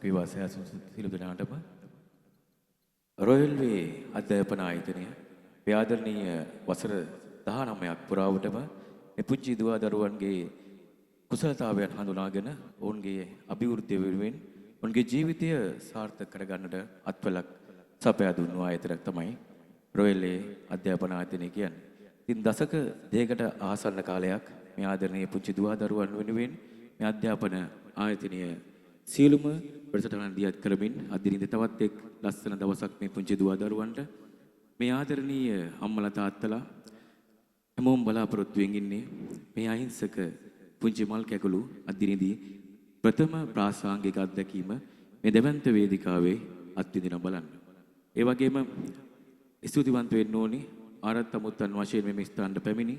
පිවාසය සියලු දෙනාටම රොයල් වේ අධ්‍යාපන ආයතනය ව්‍යාදරණීය වසර 19ක් පුරාවටම මේ පුංචි දුවා දරුවන්ගේ කුසලතාවයන් හඳුනාගෙන ඔවුන්ගේ අභිවෘද්ධිය වෙනුවෙන් ඔවුන්ගේ ජීවිතය සාර්ථක කරගන්නට අත්වලක් සපයා දුන්නු ආයතනයක් තමයි රොයල් වේ අධ්‍යාපන ආයතනය කියන්නේ. ඉතින් දශක දෙකකට ආසන්න කාලයක් මේ ආදරණීය පුංචි දුවා දරුවන් වෙනුවෙන් මේ අධ්‍යාපන ආයතනය සියලුම වැඩසටහන් දියත් කරමින් අදිරින්ද තවත් එක් ලස්සන දවසක් මේ පුංචි දුවා දරුවන්ට මේ ආදරණීය අම්මලා තාත්තලා හැමෝම බලාපොරොත්තුෙන් ඉන්නේ මේ අහිංසක පුංචි මල් කැකුළු අදිරින්දී ප්‍රථම ප්‍රාසංගික අත්දැකීම මේ දෙවන්ත වේදිකාවේ අත්විඳින බලන්න. ඒ වගේම ස්තුතිවන්ත වෙන්න ඕනි ආරත් අමුත්තන් වශයෙන් මේ ස්ථානට පැමිණි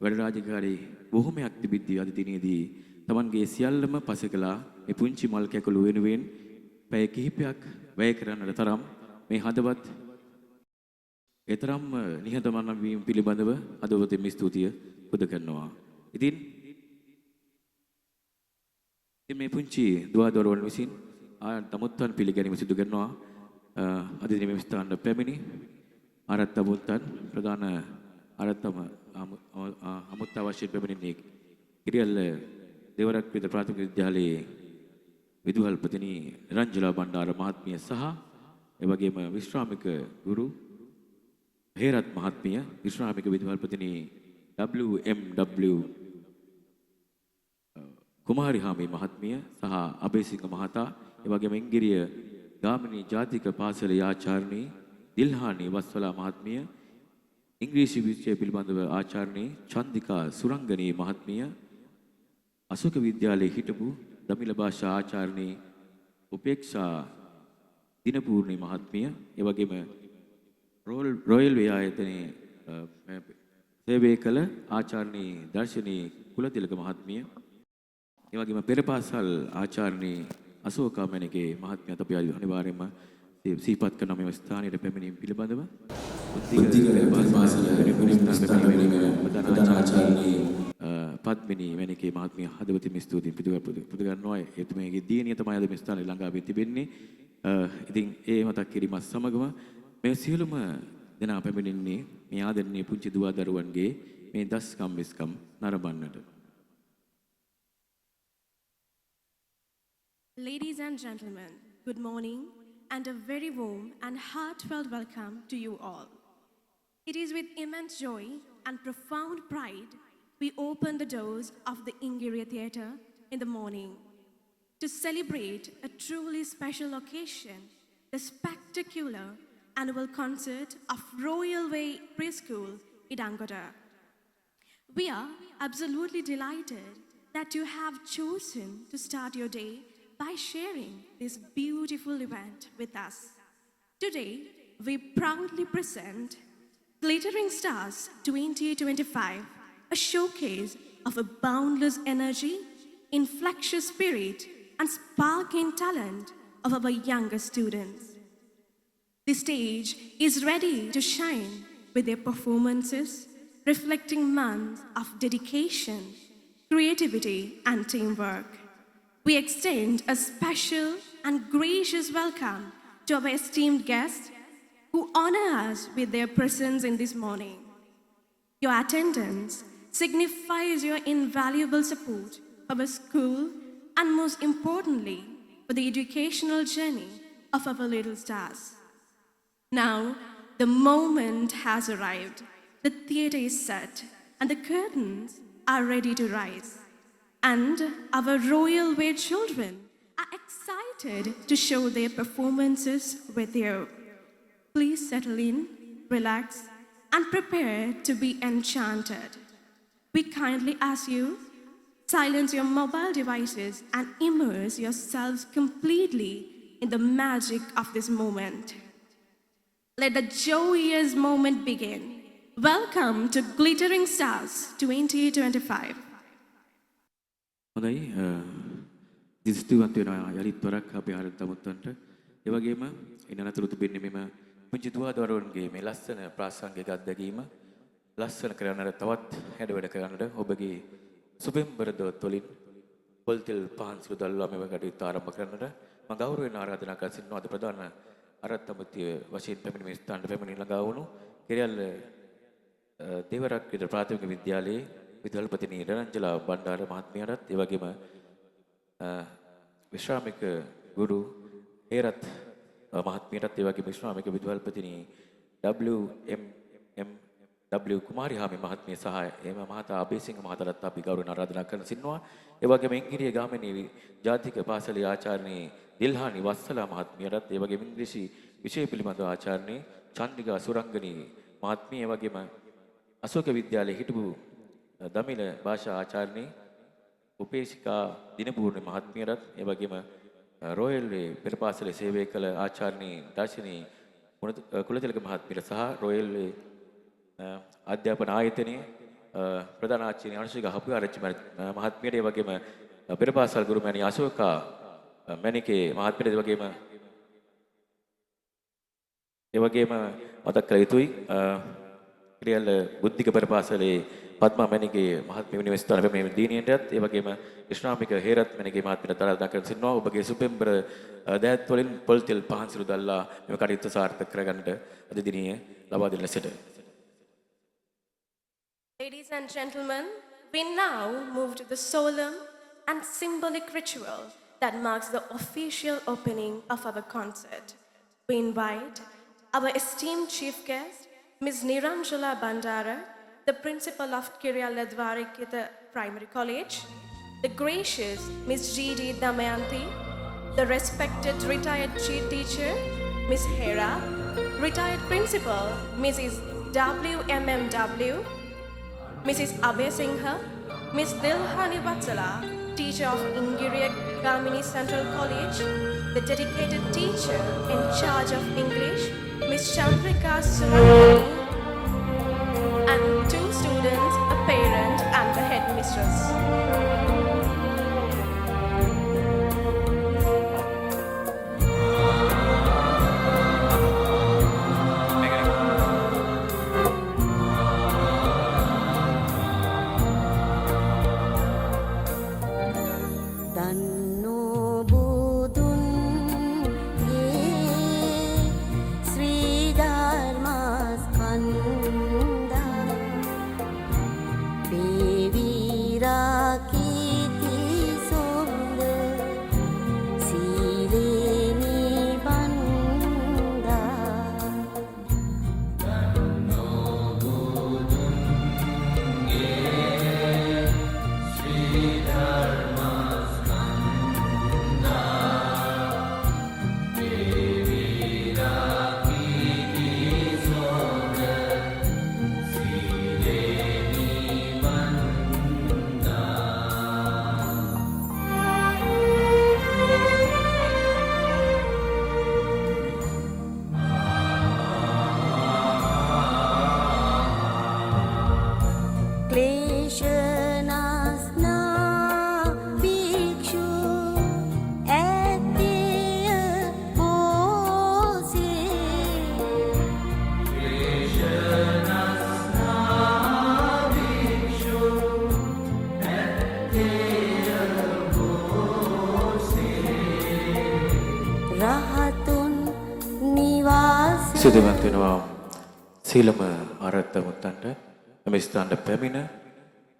වැඩ රාජකාරී බොහොමයක් තිබිද්දී අද දිනේදී තමන්ගේ සියල්ලම පසෙකලා මේ පුංචි මල් කැකුළු වෙනුවෙන් පැය කිහිපයක් වැය කරන්නට තරම් මේ හදවත් ඒතරම් නිහතමානී වීම පිළිබඳව අදවතින් ස්තුතිය පුද කරනවා. ඉතින් මේ පුංචි දුවා දරුවන් විසින් අමුත්තන් පිළිගැනීම සිදු කරනවා. අද දිනේ මේ ස්ථානට පැමිණි ආරත් අමුත්තන් ප්‍රධාන ආරත්තම අමුත්ත වශයෙන් පැමිණෙන්නේ කිරියල්ල දෙවරක් විතර ප්‍රාථමික විද්‍යාලයේ විදුහල්පතිනි රංජලා බණ්ඩාර මහත්මිය සහ එවැගේම විශ්‍රාමික ගුරු හේරත් මහත්මිය විශ්‍රාමික විදුහල්පතිනි WMW කුමාරිහාමි මහත්මිය සහ අබේසිංහ මහතා එවැගේම ඉංගිරිය ගාමිණී ජාතික පාසලේ ආචාර්යනී දිල්හානි වස්වලා මහත්මිය ඉංග්‍රීසි විෂය පිළිබඳව ආචාර්යනී චන්දිකා සුරංගනී මහත්මිය අශෝක විද්‍යාලයේ හිටපු දමිළ භාෂා ආචාර්යනී උපේක්ෂා දිනපූර්ණි මහත්මිය ඒ වගේම රොයල් වේ ආයතනයේ සේවය කළ ආචාර්යනී දර්ශනී කුලතිලක මහත්මිය ඒ වගේම පෙරපාසල් ආචාර්යනී අශෝකා මණිකේ මහත්මියත් අපි අනිවාර්යයෙන්ම සිහිපත් කරන මේ ස්ථානයේ පැමිණීම පිළිබඳව උද්දිග පෙරපාසල ප්‍රධාන ආචාර්යනී පද්මිනී මණිකේ මහත්මිය හදවතින් ස්තුතියි පුද ගන්නවා. එතුමියගේ දියණිය තමයි අද මේ ස්ථානයේ ළඟාවේ තිබෙන්නේ. ඉතින් ඒ මතක් කිරීමත් සමගම මේ සියලුම දෙනා පැමිණෙන්නේ මේ ආදරණීය පුංචි දුවා දරුවන්ගේ මේ දස්කම් විස්කම් නරඹන්නට. Ladies and gentlemen, good morning and a very warm and heartfelt welcome to you all. It is with immense joy and profound pride we open the doors of the Ingiriya Theatre in the morning to celebrate a truly special occasion, the spectacular annual concert of Royal Way Preschool, Idangoda. We are absolutely delighted that you have chosen to start your day by sharing this beautiful event with us. Today, we proudly present Glittering Stars 2025, a showcase of a boundless energy, infectious spirit, and sparking talent of our younger students. The stage is ready to shine with their performances, reflecting months of dedication, creativity, and teamwork. We extend a special and gracious welcome to our esteemed guests who honor us with their presence in this morning. Your attendance signifies your invaluable support for our school and most importantly for the educational journey of our little stars. Now, the moment has arrived. The theatre is set and the curtains are ready to rise. And our Royal Way children are excited to show their performances with you. Please settle in, relax, and prepare to be enchanted. We kindly ask you, silence your mobile devices and immerse yourselves completely in the magic of this moment. Let the joyous moment begin. Welcome to Glittering Stars 2025. හොඳයි දිස්තුවන්ත වෙනවා යලිත් වරක් අපේ ආරත් අමුත්තන්ට ඒ වගේම ඉන්නතුරු තිබෙන්නේ මෙම පුංචි දුවා දරුවන්ගේ මේ ලස්සන ප්‍රාසංගික අත්දැකීම ලස්සන කරන්නට තවත් හැඩවැඩ කරන්නට ඔබගේ සුබෙම්බර දොත් වලින් පොල්තෙල් පහන් සුදල්වා මෙව කටයුතු ආරම්භ කරන්නට මම ගෞරවයෙන් ආරාධනා කර සිටිනවා අද ප්‍රධාන අරත්තමතිය වශයෙන් පැමිණි මේ ස්ථානට පැමිණි ළඟා වුණු කෙරියල්ල දේවරක්විත ප්‍රාථමික විද්‍යාලයේ විදුහල්පතිනි රණංජලා බණ්ඩාර මහත්මියටත් ඒ වගේම විශ්‍රාමික ගුරු හේරත් මහත්මියටත් ඒ වගේම විශ්‍රාමික විදුහල්පතිනි W කුමාරිහාමි මහත්මිය සහ එම මහතා අබේසිංහ මහතාට අපි ගෞරවයෙන් ආරාධනා කරන සිටිනවා. ඒ වගේම ඉංග්‍රීසි ගාමිණී ජාතික පාසලේ ආචාර්යනි දිල්හානි වස්සලා මහත්මියටත් ඒ වගේම ඉංග්‍රීසි විෂය පිළිබඳව ආචාර්යනි චන්ද්‍රිකා සුරංගනී මහත්මිය ඒ වගේම අශෝක විද්‍යාලයේ හිටපු දමිළ භාෂා ආචාර්යනි උපේක්ෂිකා දිනපූර්ණ මහත්මියටත් ඒ වගේම රොයල් වේ පෙර පාසලේ සේවය කළ ආචාර්යනි දර්ශනී කුලතිලක මහත්මියට සහ රොයල් වේ අධ්‍යාපන ආයතනයේ ප්‍රධාන ආචාර්ය අනුශික හපුආරච්චි මහත්මියට ඒ වගේම පෙර පාසල් ගුරු මැණි අශෝකා මැණිකේ මහත්මියට ඒ වගේම මතක් කළ යුතුයි ක්‍රියල් බුද්ධික පෙර පාසලේ පద్මා මැණිකේ මහත්මිය විනිවිස්තන පැමිණි දීනියටත් ඒ වගේම ඉස්ලාමික හේරත් මැණිකේ මහත්මියට තරදා කර සිටිනවා ඔබගේ සුපෙම්බර දෑත් වලින් පොල්තෙල් පහන් සිරු දැල්ලා මේ කටයුත්ත සාර්ථක කරගන්නට අද දිනේ ලබා දෙන ලෙසට. Ladies and gentlemen, we now move to the solemn and symbolic ritual that marks the official opening of our concert. We invite our esteemed chief guest, Ms. Niranjala Bandara, the principal of Kiryala Dwarikita Primary College, the gracious Ms. G.D. Damayanti, the respected retired chief teacher, Ms. Hera, retired principal, Mrs. W.M.M.W., Mrs. Abhay Singha, Ms. Dilhani Vatsala, teacher of Ingiriya Gamini Central College, the dedicated teacher in charge of English, Ms. Chandrika Surangani, and 2 students, a parent, and the headmistress. සිදුවන්ත වෙනවා සීලම ආරත්ත මුත්තන්ට මේ ස්ථානට පැමිණ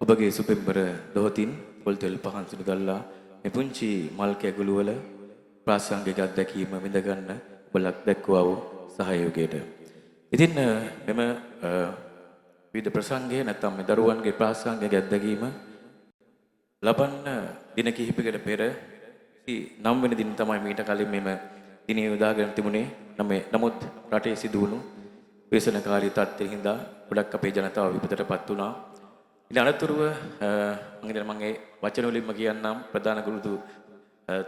ඔබගේ සුපෙම්බර දොහතින් පොල්තෙල් පහන් සිදු දල්ලා මේ පුංචි මල් කැගුළු වල ප්‍රාසංගික අත්දැකීම විඳ ගන්න ඔබලක් දැක්වුවා වූ සහයෝගයට. ඉතින් මෙම විවිධ ප්‍රසංගයේ නැත්නම් මේ දරුවන්ගේ ප්‍රාසංගික අත්දැකීම ලබන්න දින කිහිපයකට පෙර 9 වෙනි දින තමයි මීට කලින් මෙම දිනේ උදාගෙන තිබුණේ. නමුත් රටේ සිදුවුණු ව්‍යසනකාරී තත්ත්වයෙන් හින්දා ගොඩක් අපේ ජනතාව විපතටපත් වුණා. ඉතින් අනතුරුව මම ඒ වචන වලින්ම කියන්නම් ප්‍රධාන ගුරුතු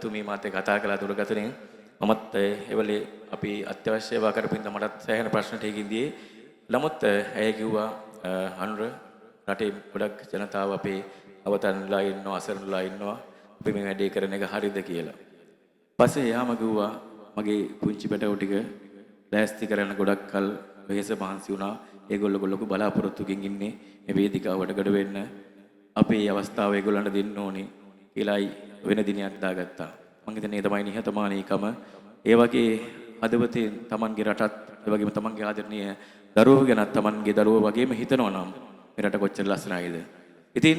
තුමී මාත් එක්ක කතා කළා දුරගතණයෙන්. මමත් ඒ වෙලේ අපි අත්‍යවශ්‍ය ඒවා කරපින්ද මටත් සෑහෙන ප්‍රශ්න ටිකකින් දියේ. නමුත් ඇය කිව්වා අනුර රටේ ගොඩක් ජනතාව අපේ අවතන්ලා ඉන්නවා අසරණලා ඉන්නවා. අපි මේ වැඩේ කරන එක හරියද කියලා. පස්සේ යාම කිව්වා මගේ පුංචි පැටවු ටික ලෑස්ති කරන්න ගොඩක් කල් වෙහෙස මහන්සි වුණා. ඒගොල්ලෝ ලොකු බලාපොරොත්තුකින් ඉන්නේ මේ වේදිකාවට ගඩ වෙන්න. අපි මේ අවස්ථාව ඒගොල්ලන්ට දෙන්න ඕනේ කියලායි වෙන දිනයක් දාගත්තා. මම හිතන්නේ තමයි නිහතමානීකම ඒ වගේ හදවතේ Tamanගේ රටත් ඒ වගේම Tamanගේ ආදරණීය දරුවෝ ගැනත් Tamanගේ දරුවෝ වගේම හිතනවා නම් මේ රට කොච්චර ලස්සනයිද. ඉතින්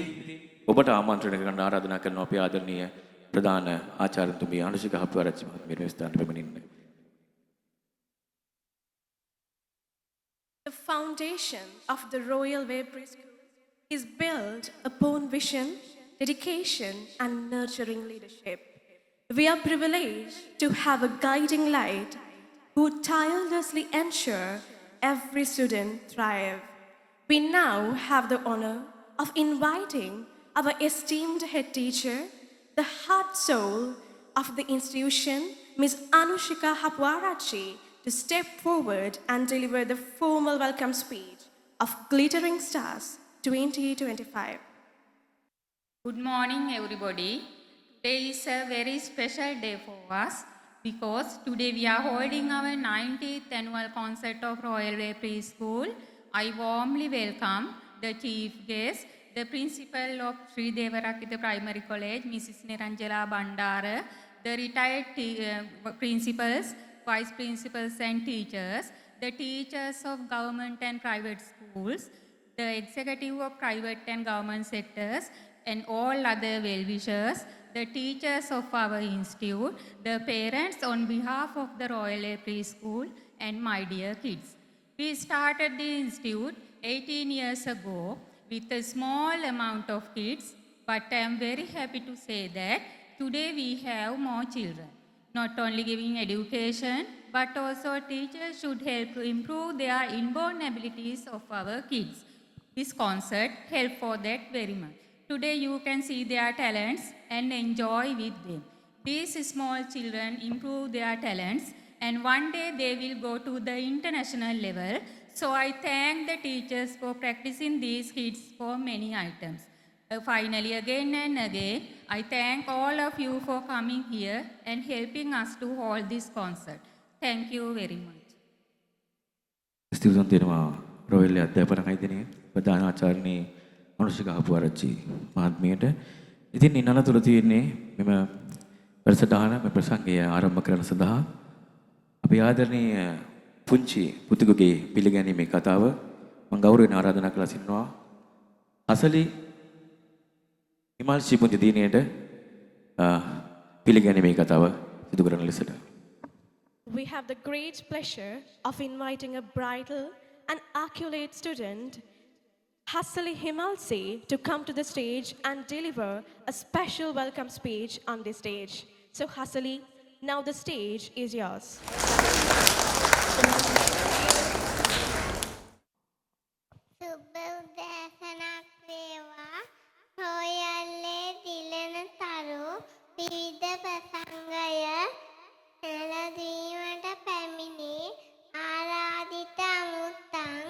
ඔබට ආමන්ත්‍රණය කරන්න ආරාධනා කරනවා අපේ ආදරණීය ප්‍රධාන ආචාර්යතුමිය අනුෂිකා හප්පුආරච්චි මහත්මිය මේ ස්ථානට පැමිණෙන්න. The foundation of the Royal Way Preschool is built upon vision, dedication, and nurturing leadership. We are privileged to have a guiding light who tirelessly ensure every student thrive. We now have the honor of inviting our esteemed head teacher, the heart soul of the institution, Ms. Anushika Hapwarachi, to step forward and deliver the formal welcome speech of Glittering Stars 2025. Good morning, everybody. Today is a very special day for us because today we are holding our 90th annual concert of Royal Way Preschool. I warmly welcome the chief guest, the principal of Sri Devarakita Primary College, Mrs. Niranjala Bandara, the retired principals, vice principals and teachers, the teachers of government and private schools, the executive of private and government sectors, and all other well-wishers, the teachers of our institute, the parents on behalf of the Royal Way Preschool, and my dear kids. We started the institute 18 years ago with a small amount of kids, but I am very happy to say that today we have more children. Not only giving education, but also teachers should help to improve their inborn abilities of our kids. This concert helped for that very much. Today you can see their talents and enjoy with them. These small children improve their talents and one day they will go to the international level. So I thank the teachers for practicing these kids for many items. Finally, again and again, I thank all of you for coming here and helping us to hold this concert. Thank you very much. ස්තුතිවන්ත වෙනවා royal අධ්‍යාපන අයිතිනේ ප්‍රධාන ආචාර්යනී අනුෂිකා හපුආරච්චි මහත්මියට. ඉතින් ඉන්නන තුල තියෙන්නේ මෙම වැඩසටහන මේ ප්‍රසංගය ආරම්භ කරන සඳහා අපි ආදරණීය පුංචි පුතුගේ පිළිගැනීමේ කතාව මම ගෞරවයෙන් ආරාධනා කරලා සිටිනවා අසලි හිමල් ශිපුංජ දිනේට පිළිගැනීමේ කතාව සිදු කරන ලෙසට We have the great pleasure of inviting a bridal and accolade student, Hasali Himalsi, to come to the stage and deliver a special welcome speech on the stage. So Hasali, now the stage is yours. සුබෝදෑසනක් වේවා රෝයල්ලේ දිලන තරු විවිධ ප්‍රසංගය එළදීමට පැමිණි ආරාධිත අමුත්තන්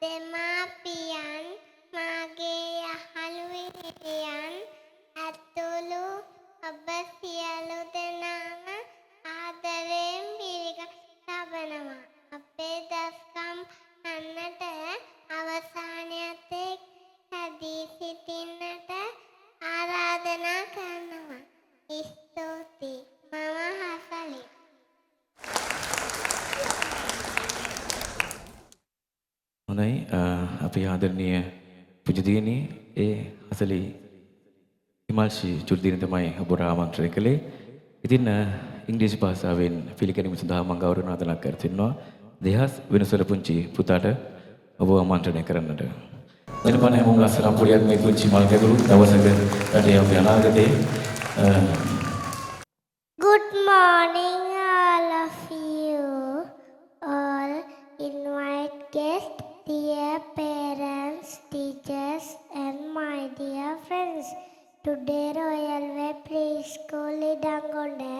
දෙමාපියන් මාගේ යහළු විනිවිදයන් ඇතුළු ඔබ සියලු දෙනාම ආදරයෙන් පිළිගත් ලබනවා අපේ දස්කම් අන්නට අවසානයත් හැදී සිටින්නට ආරාධනා කරනවා. ස්තුතියි. මම හසලි. හොඳයි අපි ආදරණීය පුජදිනේ ඒ හසලි හිමල්ෂි චුර්දිනේ තමයි ඔබට ආමන්ත්‍රණය කළේ. ඉතින් ඉංග්‍රීසි භාෂාවෙන් පිළිගැනීම සඳහා මම ගෞරවයෙන් ආරාධනා කර සිටිනවා. දෙහස් වෙනසල පුංචි පුතාට ඔබ ආමන්ත්‍රණය කරන්නට. දෙනපන හැමෝම ලස්සන පොඩියක් මේ පුංචි මල් ගැඹුරු දවසක රටේ අපි අනාගතේ Good morning all of you. All invite guests, dear parents, teachers and my dear friends. Today Royal Way Preschool Idangonda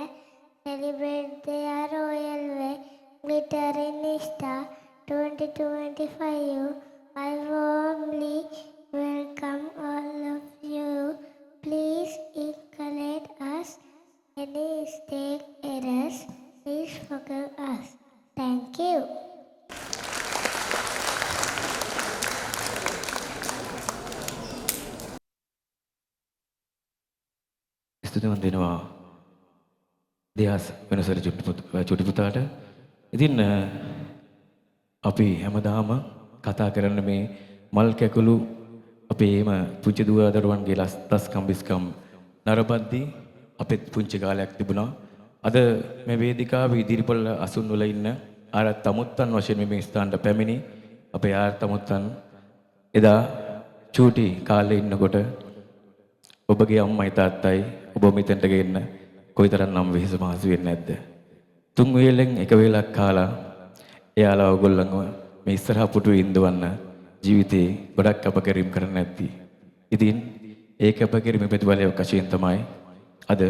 celebrate their Royal Way Glittering Star 2025. I warmly welcome all of you. Please encourage us. Any mistake, errors, please forgive us. Thank you. ස්තුතිවන්ත වෙනවා දෙහස් වෙනසට චුටි පුතාට. ඉතින් අපි හැමදාම කතා කරන මේ මල් කැකුළු අපේ එම පුංචි දුව දරුවන්ගේ ලස්කම් බිස්කම් නරබද්දී අපෙත් පුංචි කාලයක් තිබුණා. අද මේ වේදිකාවේ ඉදිරිපොළ අසුන් වල ඉන්න ආර තමුත්තන් වශයෙන් මේ ස්ථානට පැමිණි අපේ ආර තමුත්තන් එදා චූටි කාලේ ඉන්නකොට ඔබගේ අම්මයි තාත්තයි ඔබ මෙතෙන්ට ගෙන්න කොයිතරම්නම් වෙහෙස මහසු වෙන්නේ නැද්ද? තුන් වේලෙන් එක වේලක් කාලා එයාලා ඔයගොල්ලන්ව මේ ඉස්සරහා පුටුවේ ඉඳවන්න ජීවිතේ ගොඩක් අපකරීම් කරන්න නැද්දි. ඉතින් ඒ කැපකිරීම ප්‍රතිඵලයක් වශයෙන් තමයි අද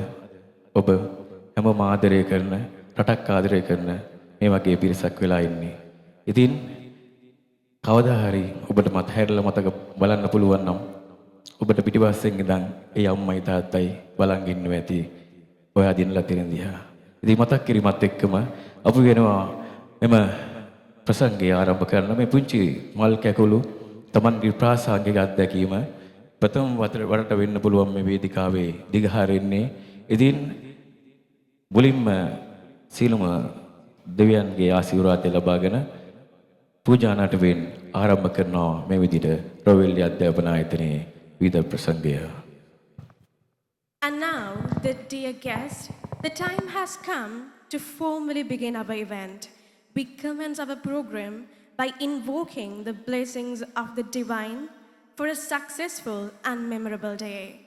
ඔබ හැමෝම ආදරය කරන රටක් ආදරය කරන මේ වගේ පිරිසක් වෙලා ඉන්නේ. ඉතින් කවදා හරි ඔබට මත හැරලා මතක බලන්න පුළුවන් නම් ඔබට පිටිපස්සෙන් ඉඳන් ඒ අම්මයි තාත්තයි බලන් ඉන්නව ඇති. ඔයා දිනලා තියෙන දිහා. ඉතින් මතක් කිරීමත් එක්කම අපි වෙනවා මෙම ප්‍රසංගය ආරම්භ කරන මේ පුංචි මල් කැකුළු Tamanගේ ප්‍රාසංගික අත්දැකීම ප්‍රථම වරට වෙන්න පුළුවන් මේ වේදිකාවේ දිගහරින්නේ. ඉතින් මුලින්ම සීලම දෙවියන්ගේ ආශිර්වාදය ලබාගෙන පූජා නාටකයෙන් ආරම්භ කරනවා මේ විදිහට රොවෙල්ලි අධ්‍යාපන ආයතනයේ විවිධ ප්‍රසංගය. And now, the dear guest, the time has come to formally begin our event. We commence our program by invoking the blessings of the divine for a successful and memorable day.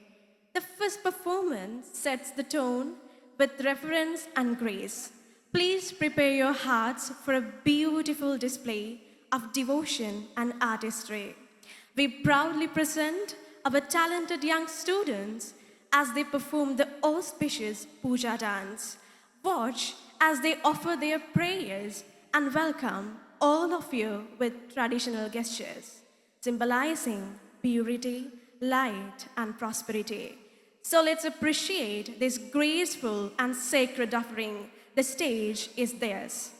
The first performance sets the tone with reverence and grace. Please prepare your hearts for a beautiful display of devotion and artistry. We proudly present our talented young students as they perform the auspicious puja dance. Watch as they offer their prayers and welcome all of you with traditional gestures, symbolizing purity, light, and prosperity. So let's appreciate this graceful and sacred offering. The stage is theirs.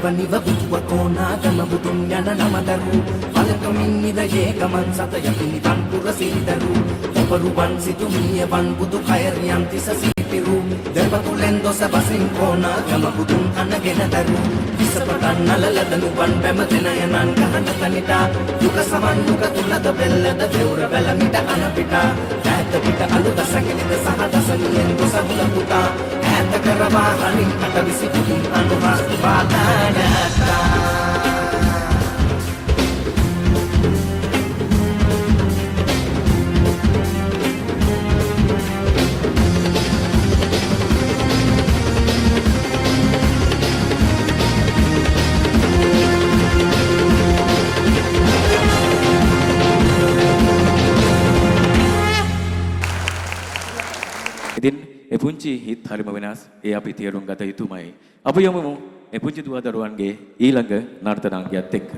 දෙවනිව බුදුව කෝනාගම බුදුන් යන නමදරු පලකමින් නිදයේ ගමන් සත යති නිවන් පුර සිරිදරු ඔබරුවන් සිතුමියවන් බුදු කයරියම් තිස සිටිරු දෙවතුලෙන් දොස බසින් කෝනාගම බුදුන් අනගෙන දරු විසපතන් නලලදනුවන් පැමතෙන යනන් ගහන තනිතා දුක සමන් දුක තුලද බෙල්ලද දෙවුර බැලමිට අනපිටා ඈත පිට අලු දසකෙලිද සහ දසනියෙන් දොස හුල පුතා ඈත කරවා හලින් අට විසි බුදුන් අනුහාස්තු බාධානතා ඉතින් මේ පුංචි හිත් හරිම වෙනස්. ඒ අපි තේරුම් ගත යුතුමයි. අපි යමු මේ පුංචි දුවදරුවන්ගේ ඊළඟ නර්තනාංගයත් එක්ක.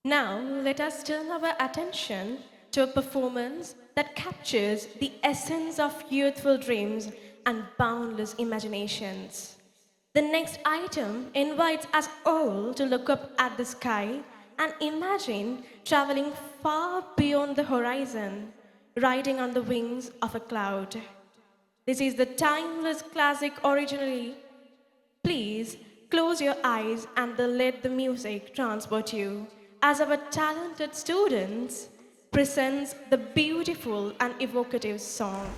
Now, let us turn our attention to a performance that captures the essence of youthful dreams and boundless imaginations. The next item invites us all to look up at the sky and imagine traveling far beyond the horizon, riding on the wings of a cloud. This is the timeless classic originally. Please close your eyes and let the music transport you as our talented students presents the beautiful and evocative song.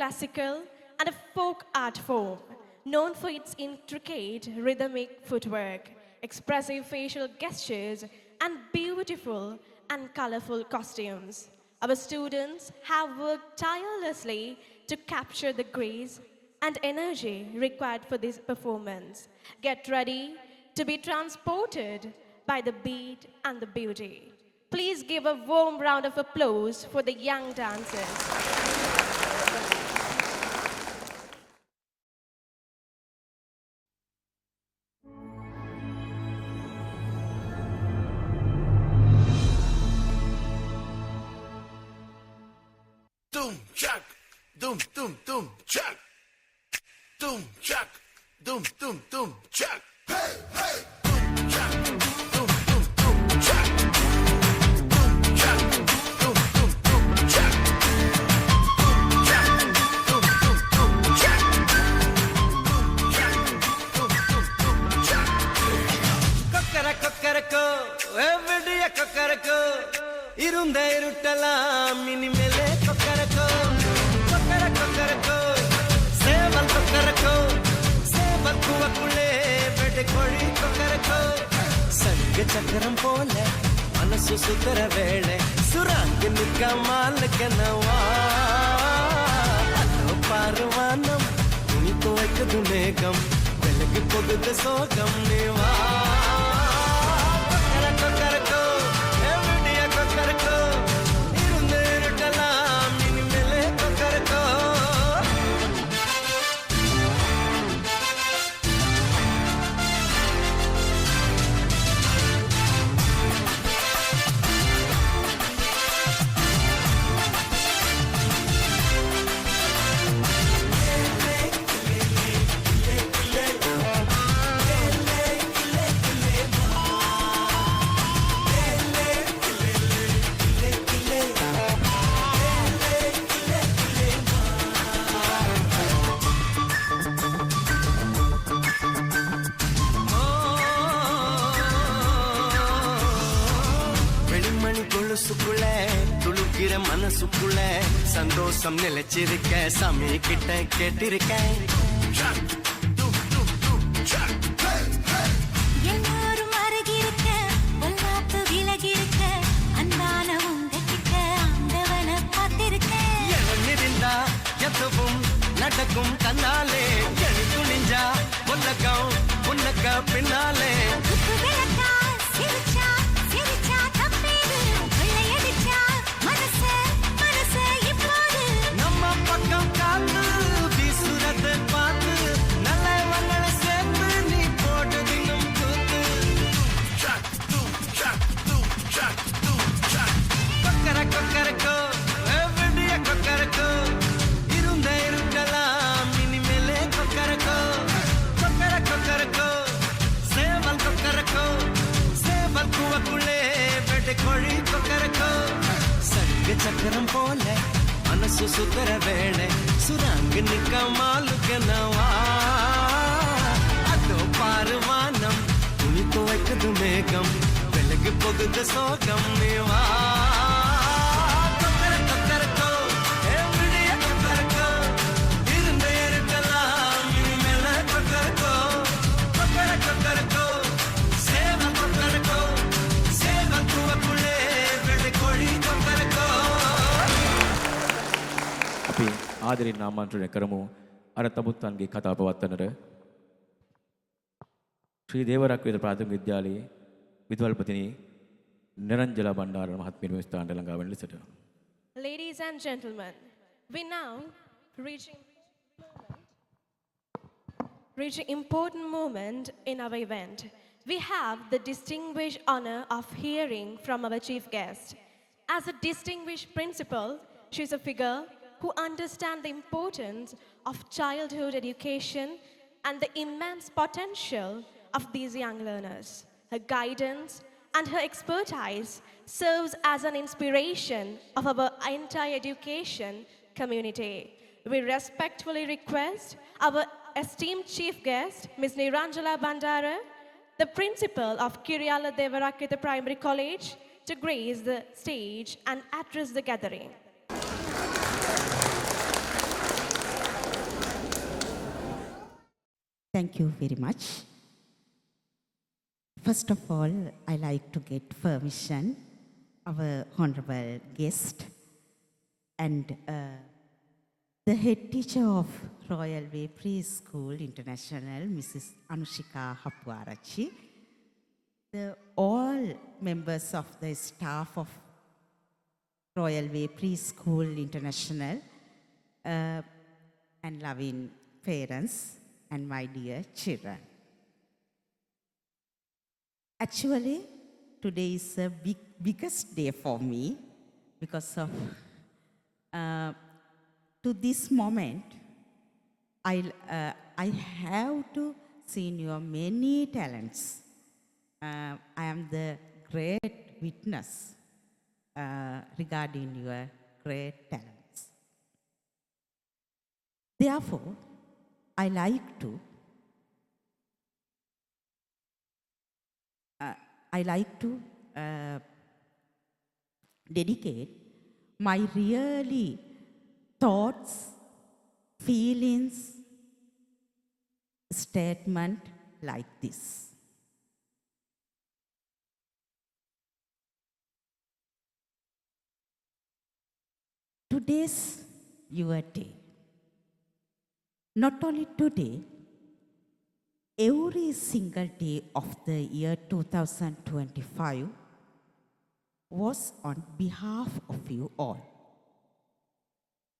classical and a folk art form, known for its intricate rhythmic footwork, expressive facial gestures, and beautiful and colorful costumes. Our students have worked tirelessly to capture the grace and energy required for this performance. Get ready to be transported by the beat and the beauty. Please give a warm round of applause for the young dancers. Doom chuck, doom chuck, doom chuck, doom chuck. Hey hey, doom chuck, doom chuck, doom chuck, doom chuck, doom chuck, doom chuck, doom chuck. Kokkarakko எவ்வடிய Kokkarakko இருந்த இருட்டலாம் இனிமேலே கொக்கரக்கோ கொக்கரக்கோ சேவல் கொக்கரக்கோ சேவல் கூவக்குள்ளே வெடி கோழி கொக்கரக்கோ சங்க சக்கரம் போல மனசு சுத்தர வேளை சுராங்க நிற்காமலுக்கனவா அதோ பாருவானம் துணி துவைக்குது மேகம் வெளுக்கு பொகுது சோகம் நீவா கொக்கரக்கோ எவ்வடிய கொக்கரக்கோ இருந்து இருட்டலாம் இனிமேலே கொக்கரக்கோ வெளிமணி கொலுசுக்குள்ள துளுக்கிற மனசுக்குள்ள சந்தோஷம் நிலைச்சிருக்க சாமி கிட்ட கேட்டிருக்கேன் எல்லாரும் அருகிருக்க வல்லாப்பு விலகிருக்க அன்பான உங்ககிட்ட ஆண்டவனை பார்த்திருக்கேன் இருந்தா எதுவும் நடக்கும் தன்னாலே எழி துணிஞ்சா உலகம் உனக்க பின்னாலே உப்பு விளக்கா சிரிச்சா சிரிச்சா தப்பேது கொள்ளையடிச்சா மனசு இப்போது நம்ம பக்கம் காத்து வீசுறத பார்த்து நல்லவங்களை சேர்த்து நீ போட்டு தின்னும் கூத்து கொக்கரக்கோ எவ்வடிய கொக்கரக்கோ இருந்த இருட்டலாம் இனிமேலே கொக்கரக்கோ கொக்கரக்கோ சேவல் கொக்கரக்கோ சேவல் கூவக்குள்ளே வெடி கோழி கொக்கரக்கோ சங்க சக்கரம் போல மனசு சுத்தர வேளை சுராங்க நிற்காமலுக்கனவா அதோ பாருவானம் துணி துவைக்குது மேகம் வெளுக்கு பொகுது சோகம் நீவா கொக்கரக்கோ எவ்வடிய கொக்கரக்கோ இருந்த இருட்டலாம் இனிமேல கொக்கரக்கோ கொக்கரக்கோ சேவல் கொக்கரக்கோ சேவல் கூவக்குள்ளே வெடி கோழி கொக்கரக்கோ අපි ආදරෙන් ආමන්ත්‍රණය කරමු අර තමුත්තන්ගේ කතා පවත්වනට ශ්‍රී දේවරක්වේද ප්‍රාථමික විද්‍යාලයේ විදුහල්පතිනි නිරංජලා බණ්ඩාර මහත්මිය ස්ථානට ළඟා වන ලෙසට. Ladies and gentlemen, we now reach an important moment in our event. We have the distinguished honor of hearing from our chief guest. As a distinguished principal, she is a figure who understands the importance of childhood education and the immense potential of these young learners. Her guidance and her expertise serves as an inspiration of our entire education community. We respectfully request our esteemed chief guest, Ms. Niranjala Bandara, the principal of Kiryala Devarakita Primary College, to grace the stage and address the gathering. Thank you very much. First of all, I like to get permission our honorable guest and the head teacher of Royal Way Preschool International, Mrs. Anushika Hapwarachi, all members of the staff of Royal Way Preschool International, and loving parents and my dear children. Actually, today is a biggest day for me because of to this moment, I have to see your many talents. I am the great witness regarding your great talents. Therefore, I like to dedicate my really thoughts, feelings, statement like this. Today's your day. Not only today, every single day of the year 2025 was on behalf of you all.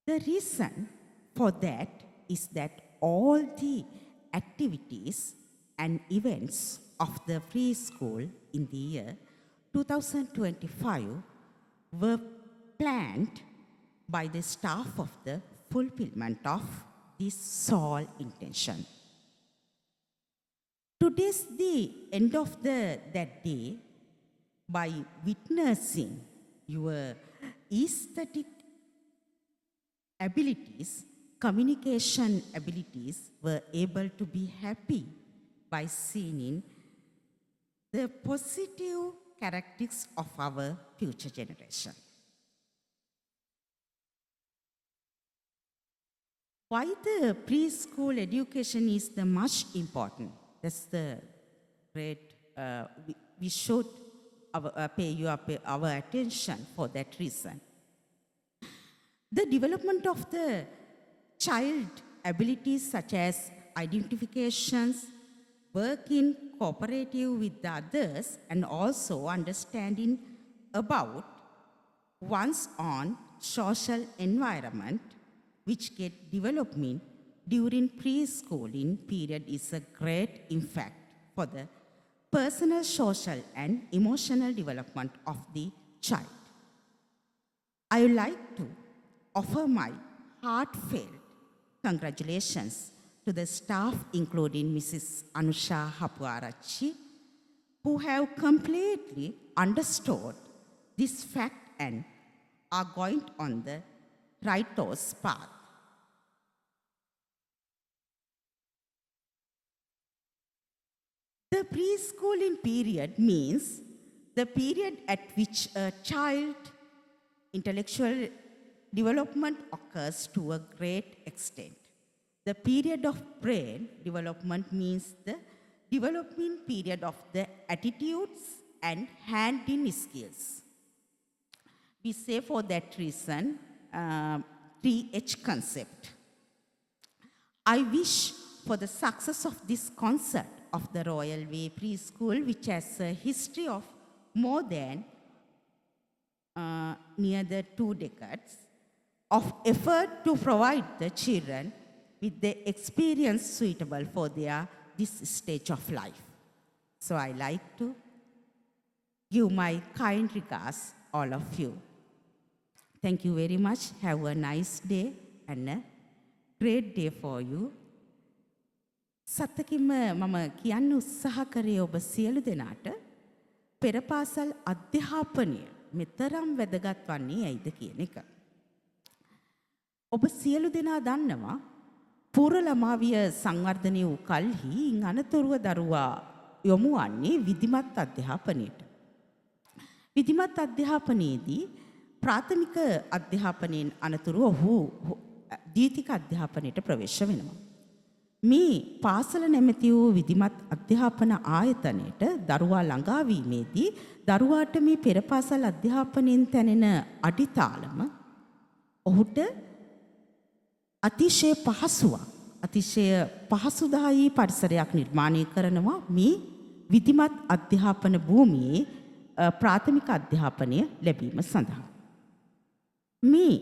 The reason for that is that all the activities and events of the preschool in the year 2025 were planned by the staff of the fulfillment of this sole intention. Today's the end of that day. By witnessing your aesthetic abilities, communication abilities were able to be happy by seeing the positive characteristics of our future generation. Why the preschool education is the much important? That's the great, we should pay our attention for that reason. The development of the child abilities such as identifications, working cooperative with the others, and also understanding about one's own social environment, which get development during preschooling period is a great impact for the personal, social, and emotional development of the child. I would like to offer my heartfelt congratulations to the staff, including Mrs. Anusha Hapwarachi, who have completely understood this fact and are going on the righteous path. The preschooling period means the period at which a child intellectual development occurs to a great extent. The period of brain development means the development period of the attitudes and handling skills. We say for that reason, 3H concept. I wish for the success of this concept of the Royal Way Preschool, which has a history of more than near the 2 decades of effort to provide the children with the experience suitable for this stage of life. So I like to give my kind regards all of you. Thank you very much. Have a nice day and a great day for you. සත්තකින්ම මම කියන්න උත්සාහ කරේ ඔබ සියලු දෙනාට පෙරපාසල් අධ්‍යාපනය මෙතරම් වැදගත් වන්නේ ඇයිද කියන එක. ඔබ සියලු දෙනා දන්නවා පූර්ව ළමාවිය සංවර්ධනය වූ කල්හි ඉන් අනතුරුව දරුවා යොමු වන්නේ විධිමත් අධ්‍යාපනයට. විධිමත් අධ්‍යාපනයේදී ප්‍රාථමික අධ්‍යාපනයෙන් අනතුරුව ඔහු ද්විතීක අධ්‍යාපනයට ප්‍රවේශ වෙනවා. මේ පාසල නැමැති වූ විධිමත් අධ්‍යාපන ආයතනයට දරුවා ළඟා වීමේදී දරුවාට මේ පෙර පාසල් අධ්‍යාපනයෙන් තැනෙන අඩිතාලම ඔහුට අතිශය පහසුවක් අතිශය පහසුදායී පරිසරයක් නිර්මාණය කරනවා මේ විධිමත් අධ්‍යාපන භූමියේ ප්‍රාථමික අධ්‍යාපනය ලැබීම සඳහා. මේ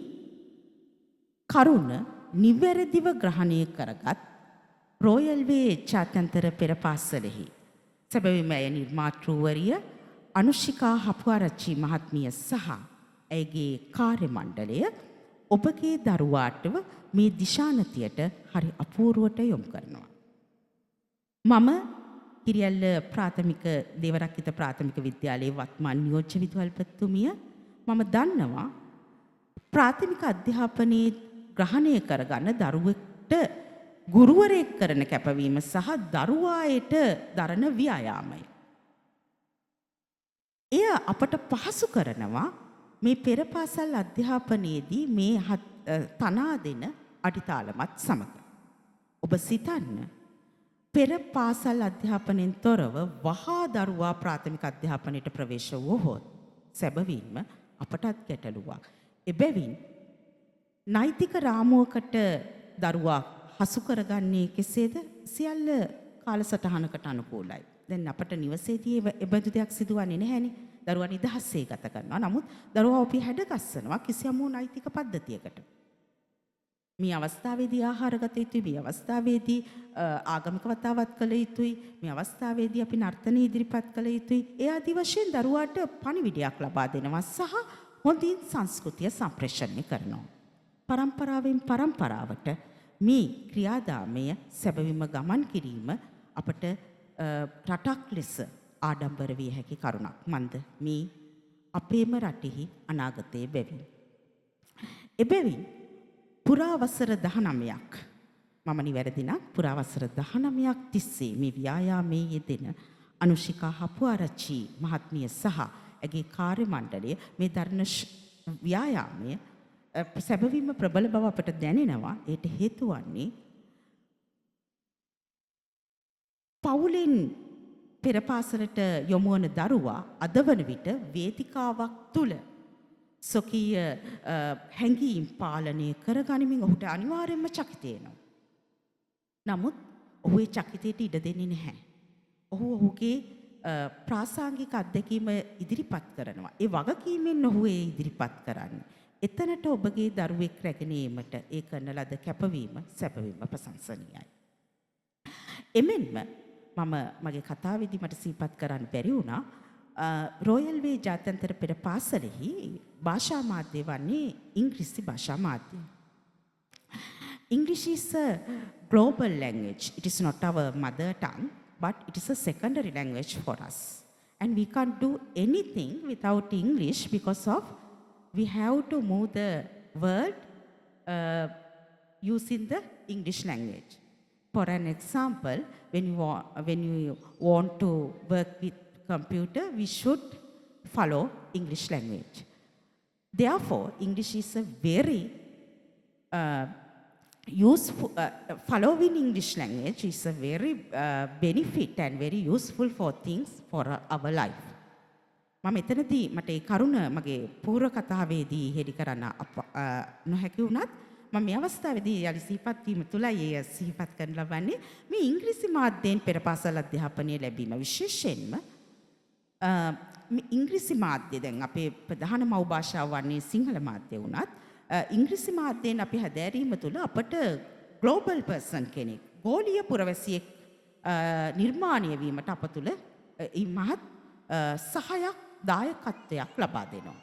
කරුණ නිවැරදිව ග්‍රහණය කරගත් රෝයල් වේ ජාත්‍යන්තර පෙර පාසලෙහි සැබවින්ම ඇය නිර්මාතෘවරිය අනුෂිකා හපුආරච්චි මහත්මිය සහ ඇයගේ කාර්ය මණ්ඩලය ඔබගේ දරුවාටව මේ දිශානතියට හරි අපූර්වට යොමු කරනවා. මම කිරියල්ල ප්‍රාථමික දේවරක්කිත ප්‍රාථමික විද්‍යාලයේ වත්මන් නියෝජ්‍ය විදුහල්පතිතුමිය මම දන්නවා ප්‍රාථමික අධ්‍යාපනයේ ග්‍රහණය කරගන්න දරුවෙක්ට ගුරුවරයෙක් කරන කැපවීම සහ දරුවායට දරන ව්‍යායාමය. එය අපට පහසු කරනවා මේ පෙර පාසල් අධ්‍යාපනයේදී මේ තනා දෙන අඩිතාලමත් සමග. ඔබ සිතන්න පෙර පාසල් අධ්‍යාපනයෙන් තොරව වහා දරුවා ප්‍රාථමික අධ්‍යාපනයට ප්‍රවේශ වුවහොත් සැබවින්ම අපටත් ගැටලුවක්. එබැවින් නෛතික රාමුවකට දරුවා හසු කරගන්නේ කෙසේද? සියල්ල කාලසටහනකට අනුකූලයි. දැන් අපට නිවසේදී එබඳු දෙයක් සිදුවන්නේ නැහැනේ. දරුවා නිදහසේ ගත කරනවා. නමුත් දරුවා අපි හැඩගස්සනවා කිසියම් වූ නෛතික පද්ධතියකට. මේ අවස්ථාවේදී ආහාරගත යුතුයි. මේ අවස්ථාවේදී ආගමික වතාවත් කළ යුතුයි. මේ අවස්ථාවේදී අපි නර්තන ඉදිරිපත් කළ යුතුයි. ඒ ආදි වශයෙන් දරුවාට පණිවිඩයක් ලබා දෙනවා සහ හොඳින් සංස්කෘතිය සම්ප්‍රේෂණය කරනවා. පරම්පරාවෙන් පරම්පරාවට මේ ක්‍රියාදාමය සැබවින්ම ගමන් කිරීම අපට රටක් ලෙස ආඩම්බර විය හැකි කරුණක්. මන්ද මේ අපේම රටෙහි අනාගතයේ බැවින්. එබැවින් පුරා වසර 19ක් මම නිවැරදි නම් පුරා වසර 19ක් තිස්සේ මේ ව්‍යායාමයේ යෙදෙන අනුෂිකා හපුආරච්චි මහත්මිය සහ ඇගේ කාර්ය මණ්ඩලය මේ දරන ව්‍යායාමය සැබවින්ම ප්‍රබල බව අපට දැනෙනවා. ඒට හේතු වන්නේ පවුලෙන් පෙර පාසලට යොමු වන දරුවා අද වන විට වේදිකාවක් තුල සොකීය හැඟීම් පාලනය කරගනිමින් ඔහුට අනිවාර්යයෙන්ම චකිතය එනවා. නමුත් ඔහු ඒ චකිතයට ඉඩ දෙන්නේ නැහැ. ඔහුගේ ප්‍රාසංගික අත්දැකීම ඉදිරිපත් කරනවා. ඒ වගකීමෙන් ඔහු ඒ ඉදිරිපත් කරන්නේ. එතනට ඔබගේ දරුවෙක් රැගෙන ඒමට ඒ කරන ලද කැපවීම සැබවින්ම ප්‍රශංසනීයයි. එමෙන්ම මම මගේ කතාවේදී මට සිහිපත් කරන්න බැරි වුණා රොයල් වේ ජාත්‍යන්තර පෙර පාසලෙහි භාෂා මාධ්‍ය වන්නේ ඉංග්‍රීසි භාෂා මාධ්‍ය. English is a global language. It is not our mother tongue, but it is a secondary language for us. And we can't do anything without English because of we have to move the world using the English language. For an example, when you want to work with computer, we should follow English language. Therefore, English is a very useful, following English language is a very benefit and very useful for things for our life. මම එතනදී මට ඒ කරුණ මගේ පූර්ව කතාවේදී හෙළි කරන්න නොහැකි වුණත් මම මේ අවස්ථාවේදී යලි සිහිපත් වීම තුලයි ඒ සිහිපත් කරන්න ලබන්නේ මේ ඉංග්‍රීසි මාධ්‍යයෙන් පෙර පාසල් අධ්‍යාපනය ලැබීම විශේෂයෙන්ම ඉංග්‍රීසි මාධ්‍ය දැන් අපේ ප්‍රධාන මව් භාෂාව වන්නේ සිංහල මාධ්‍ය වුණත් ඉංග්‍රීසි මාධ්‍යයෙන් අපි හැදෑරීම තුළ අපට ග්ලෝබල් පර්සන් කෙනෙක් ගෝලීය පුරවැසියෙක් නිර්මාණය වීමට අප තුළ මහත් සහයක් දායකත්වයක් ලබා දෙනවා.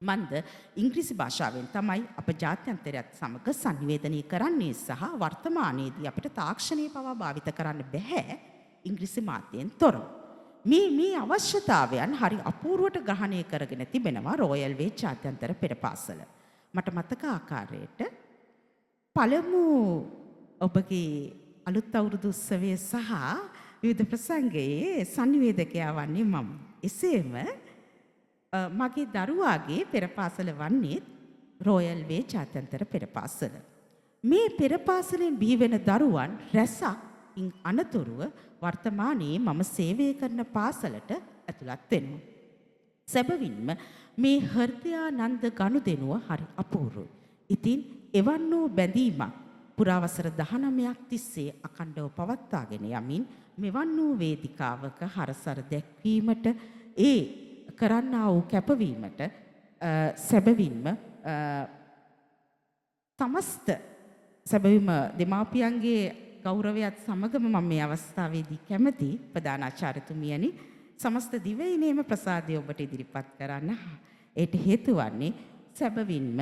මන්ද ඉංග්‍රීසි භාෂාවෙන් තමයි අප ජාත්‍යන්තරයත් සමග සංනිවේදනය කරන්නේ සහ වර්තමානයේදී අපිට තාක්ෂණය පවා භාවිත කරන්න බැහැ ඉංග්‍රීසි මාධ්‍යයෙන් තොරව. මේ අවශ්‍යතාවයන් හරි අපූර්වට ග්‍රහණය කරගෙන තිබෙනවා රොයල් වේ ජාත්‍යන්තර පෙර පාසල. මට මතක ආකාරයට පළමු ඔබගේ අලුත් අවුරුදු උත්සවය සහ විවිධ ප්‍රසංගයේ සංනිවේදකයා වන්නේ මම. එසේම මගේ දරුවාගේ පෙර පාසල වන්නේ රොයල් වේ ජාත්‍යන්තර පෙර පාසල. මේ පෙර පාසලෙන් බිහි වෙන දරුවන් රැසක් ඉන් අනතුරුව වර්තමානයේ මම සේවය කරන පාසලට ඇතුළත් වෙනවා. සැබවින්ම මේ හෘදයානන්ද ගනුදෙනුව හරි අපූර්වයි. ඉතින් එවන් වූ බැඳීමක් පුරාවසර 19ක් තිස්සේ අඛණ්ඩව පවත්වාගෙන යමින් මෙවන් වූ වේදිකාවක හරසර දැක්වීමට ඒ කරන්නා වූ කැපවීමට සැබවින්ම සමස්ත සැබවින්ම දෙමාපියන්ගේ ගෞරවයත් සමගම මම මේ අවස්ථාවේදී කැමැති ප්‍රධානාචාර්යතුමියනි සමස්ත දිවයිනේම ප්‍රසාදය ඔබට ඉදිරිපත් කරන්න. ඒට හේතු වන්නේ සැබවින්ම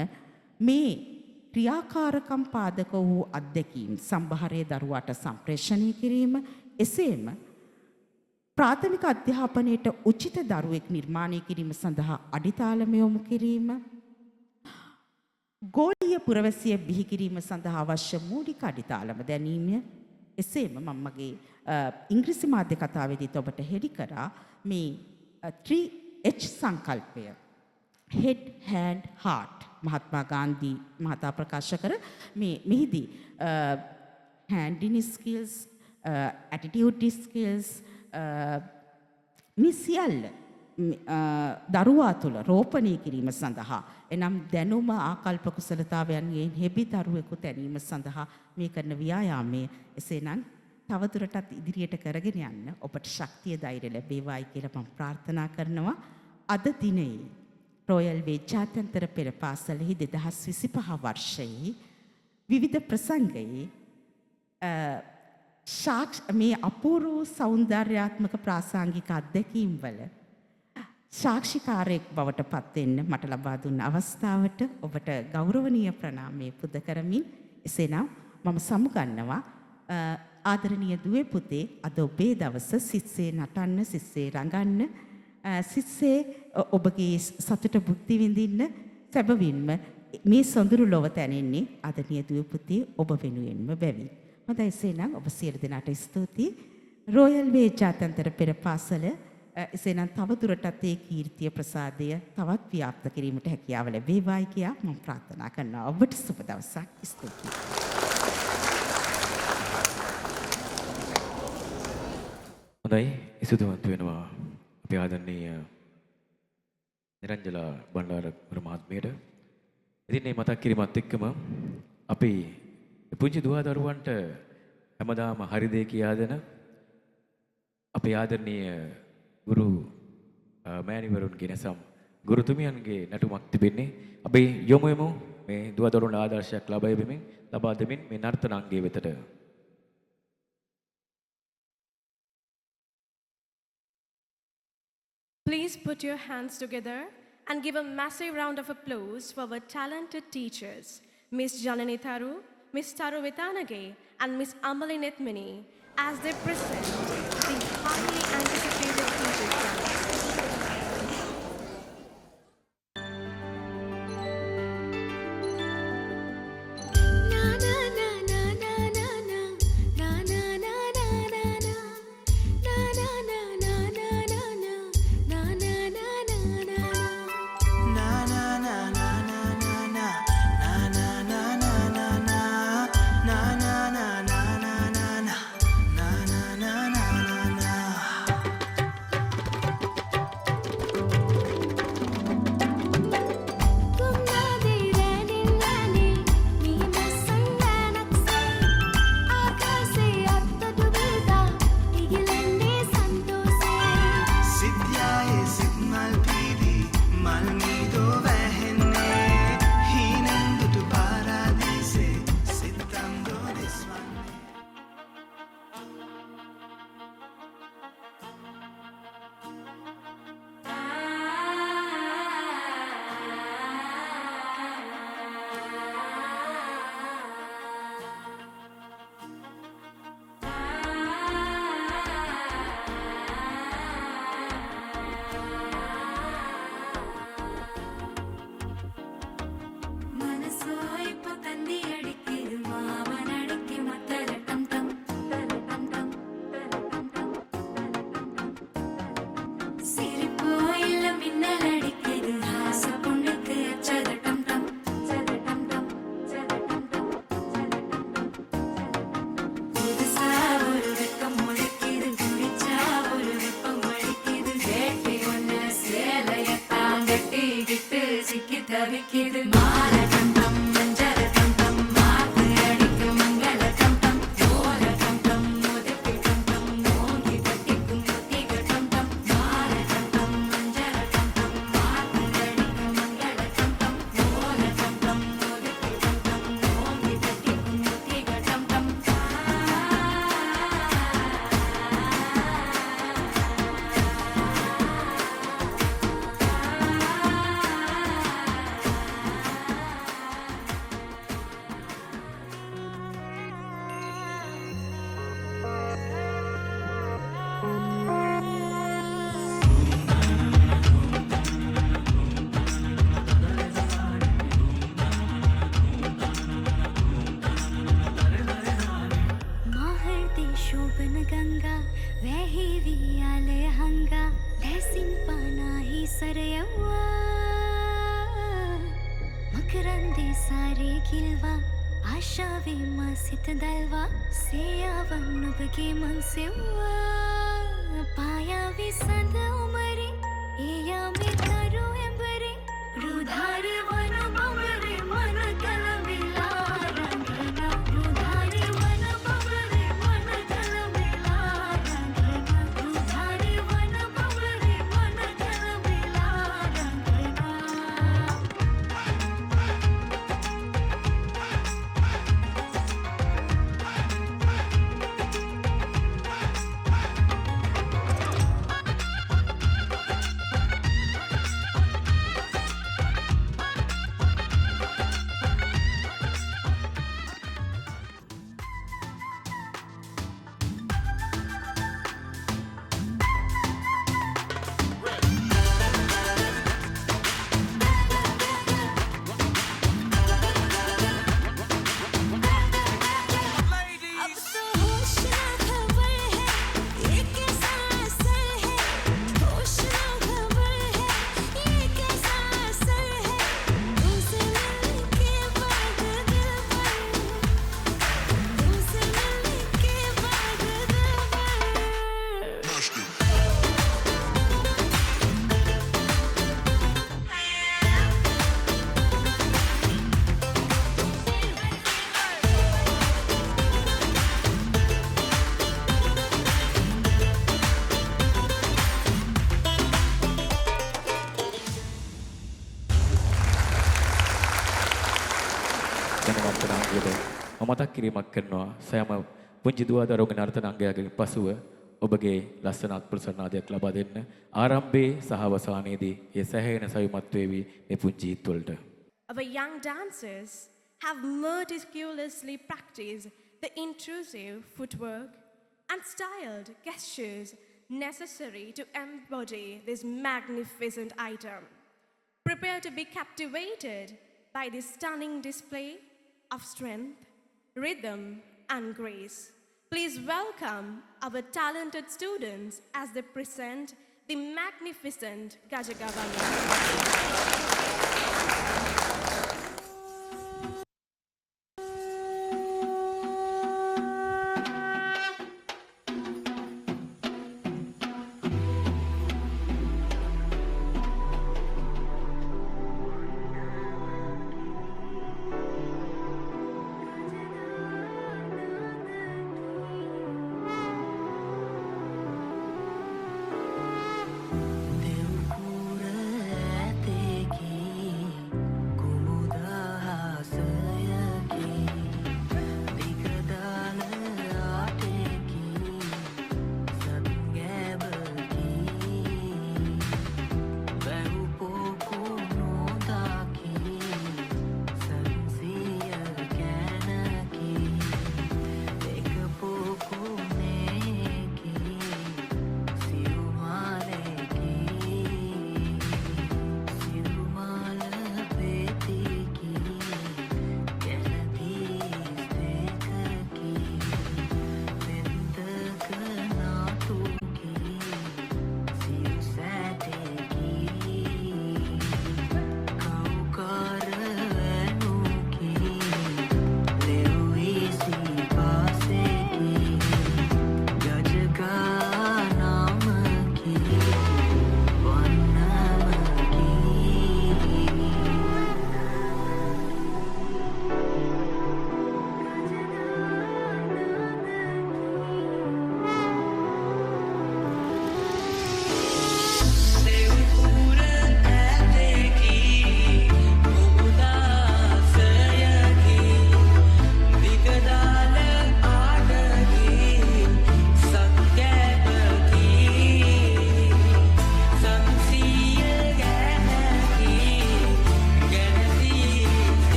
මේ ක්‍රියාකාරකම් පාදක වූ අත්දැකීම් සම්භාරයේ දරුවාට සම්ප්‍රේෂණය කිරීම එසේම ප්‍රාථමික අධ්‍යාපනයට උචිත දරුවෙක් නිර්මාණය කිරීම සඳහා අඩිතාලම යොමු කිරීම ගෝලීය පුරවැසිය බිහි කිරීම සඳහා අවශ්‍ය මූලික අඩිතාලම දැනීම එසේම මම මගේ ඉංග්‍රීසි මාධ්‍ය කතාවේදීත් ඔබට හෙළි කරා මේ 3H සංකල්පය head hand heart මහත්මා ගාන්ධී මහතා ප්‍රකාශ කර මෙහිදී handling skills attitude skills මේ සියල්ල දරුවා තුළ රෝපණය කිරීම සඳහා එනම් දැනුම ආකල්ප කුසලතාවයන්ගෙන් හෙබි දරුවෙකු තැනීම සඳහා මේ කරන ව්‍යායාමයේ එසේනම් තවදුරටත් ඉදිරියට කරගෙන යන්න ඔබට ශක්තිය ධෛර්ය ලැබේවායි කියලා මම ප්‍රාර්ථනා කරනවා. අද දිනේ රොයල් වේ ජාත්‍යන්තර පෙර පාසලෙහි 2025 වර්ෂයේ විවිධ ප්‍රසංගයේ මේ අපූර්ව සෞන්දර්යාත්මක ප්‍රාසංගික අත්දැකීම් වල සාක්ෂිකාරයෙක් බවට පත් වෙන්න මට ලබා දුන්න අවස්ථාවට ඔබට ගෞරවනීය ප්‍රණාමය පුද කරමින් එසේනම් මම සමුගන්නවා ආදරණීය දුවේ පුතේ අද ඔබේ දවස සිස්සේ නටන්න සිස්සේ රඟන්න සිස්සේ ඔබගේ සතුට භුක්ති විඳින්න සැබවින්ම මේ සොඳුරු ලොව තැනෙන්නේ ආදරණීය දුවේ පුතේ ඔබ වෙනුවෙන්ම බැවි. හොඳයි එසේනම් ඔබ සියලු දෙනාට ස්තුතියි. රොයල් වේ ජාත්‍යන්තර පෙර පාසල එසේනම් තවදුරටත් ඒ කීර්තිය ප්‍රසාදය තවත් ව්‍යාප්ත කිරීමට හැකියාව ලැබේවායි කියා මම ප්‍රාර්ථනා කරනවා. ඔබට සුබ දවසක්. ස්තුතියි. හොඳයි ඉසුදුවන්ත වෙනවා අපේ ආදරණීය නිරංජලා බණ්ඩාර මහත්මියට. ඉතින් මේ මතක් කිරීමත් එක්කම අපි පුංචි දුවා දරුවන්ට හැමදාම හරි දේ කියා දෙන අපේ ආදරණීය ගුරු මෑණිවරුන්ගේ නැසම් ගුරුතුමියන්ගේ නැටුමක් තිබෙන්නේ. අපි යොමු මේ දුවා දරුවන්ට ආදර්ශයක් ලබා දෙමින් මේ නර්තනාංගයේ වෙතට. Please put your hands together and give a massive round of applause for our talented teachers, Miss Janani Tharu, Miss Taru Vitanage, and Miss Amali Nethmini, as they present the highly anticipated Teachers' Dance. தவிக்குது மாரகம் தம் மஞ்சரகம் தம் மாத்து அடிக்கும் மங்களகம் தம் ஓரகம் தம் முதுப்பிடம் தம் ஓங்கி தட்டிக்கும் முத்திகம் தம் மாரகம் தம் மஞ்சரகம் தம் மாத்து அடிக்கும் மங்களகம் தம் ஓரகம் தம் முதுப்பிடம் தம் ஓங்கி தட்டிக்கும் முத்திகம் தம் माहर्दे शोभन गंगा वही वियाले हंगा लहसिन पाना ही सरयवा मकरंदे सारे गिलवा आशा वे मासित दलवा सेयावन नुबगे मन सेवा पाया वे संद उमरे एया में करो एंबरे रुधारे वन बमरे मन कलमिला रंगना रुधारे वन बमरे मन कलमिला रंगना रुधारे वन बमरे मन कलमिला रंगना अब तो होश ना खबर है ये कैसा असर है होश ना खबर है ये कैसा असर है तुमसे मिलने के बाद दिल पर तुमसे मिलने के बाद दिल पर දැනවත් නාංගයද මතක් කිරීමක් කරනවා සෑම පුංචි දුව දරුවන්ගේ නර්තන අංගයකින් පසුව ඔබගේ ලස්සන අත්පුරුෂනාදයක් ලබා දෙන්න ආරම්භයේ සහ අවසානයේදී ඒ සැහැයෙන සවිමත් වේවි මේ පුංචි හිත් වලට. Our young dancers have meticulously practiced the intrusive footwork and styled gestures necessary to embody this magnificent item. Prepare to be captivated by this stunning display of strength, rhythm, and grace. Please welcome our talented students as they present the magnificent Gajagavana. देव कूड़ ते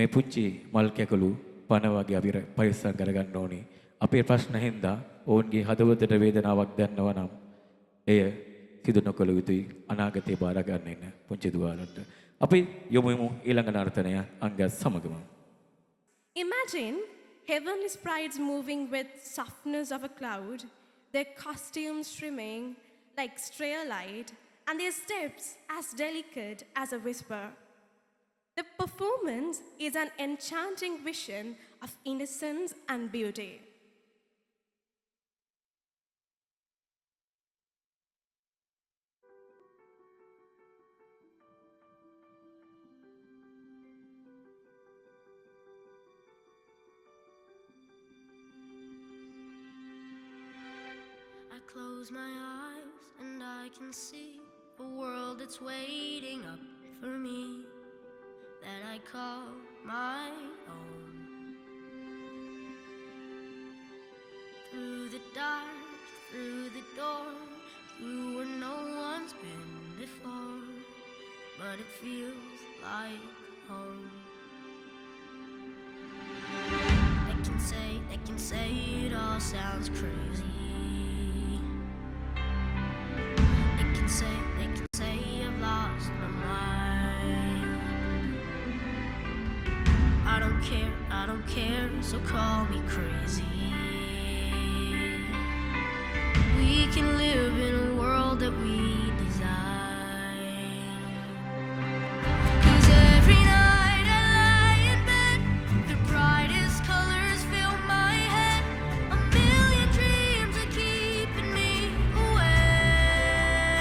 මේ පුංචි මල් කැකුළු පන වගේ අපි පරිස්සම් කරගන්න ඕනේ. අපේ ප්‍රශ්න හින්දා ඔවුන්ගේ හදවතට වේදනාවක් දැනෙනවා නම් එය සිදු නොකළ යුතුයි. අනාගතේ බාර ගන්න ඉන්න පුංචි දුවලන්ට. අපි යොමුමු ඊළඟ නර්තනය අංග සමගම. Imagine heavenly sprites moving with softness of a cloud, their costumes streaming like stray light, and their steps as delicate as a whisper. The performance is an enchanting vision of innocence and beauty. I close my eyes and I can see a world that's waiting up for me, that I call my own. Through the dark, through the door, through where no one's been before, but it feels like home. They can say it all sounds crazy. They can say I've lost my mind. I don't care, so call me crazy. We can live in a world that we design. 'Cause every night I lie in bed, the brightest colors fill my head. A million dreams are keeping me awake.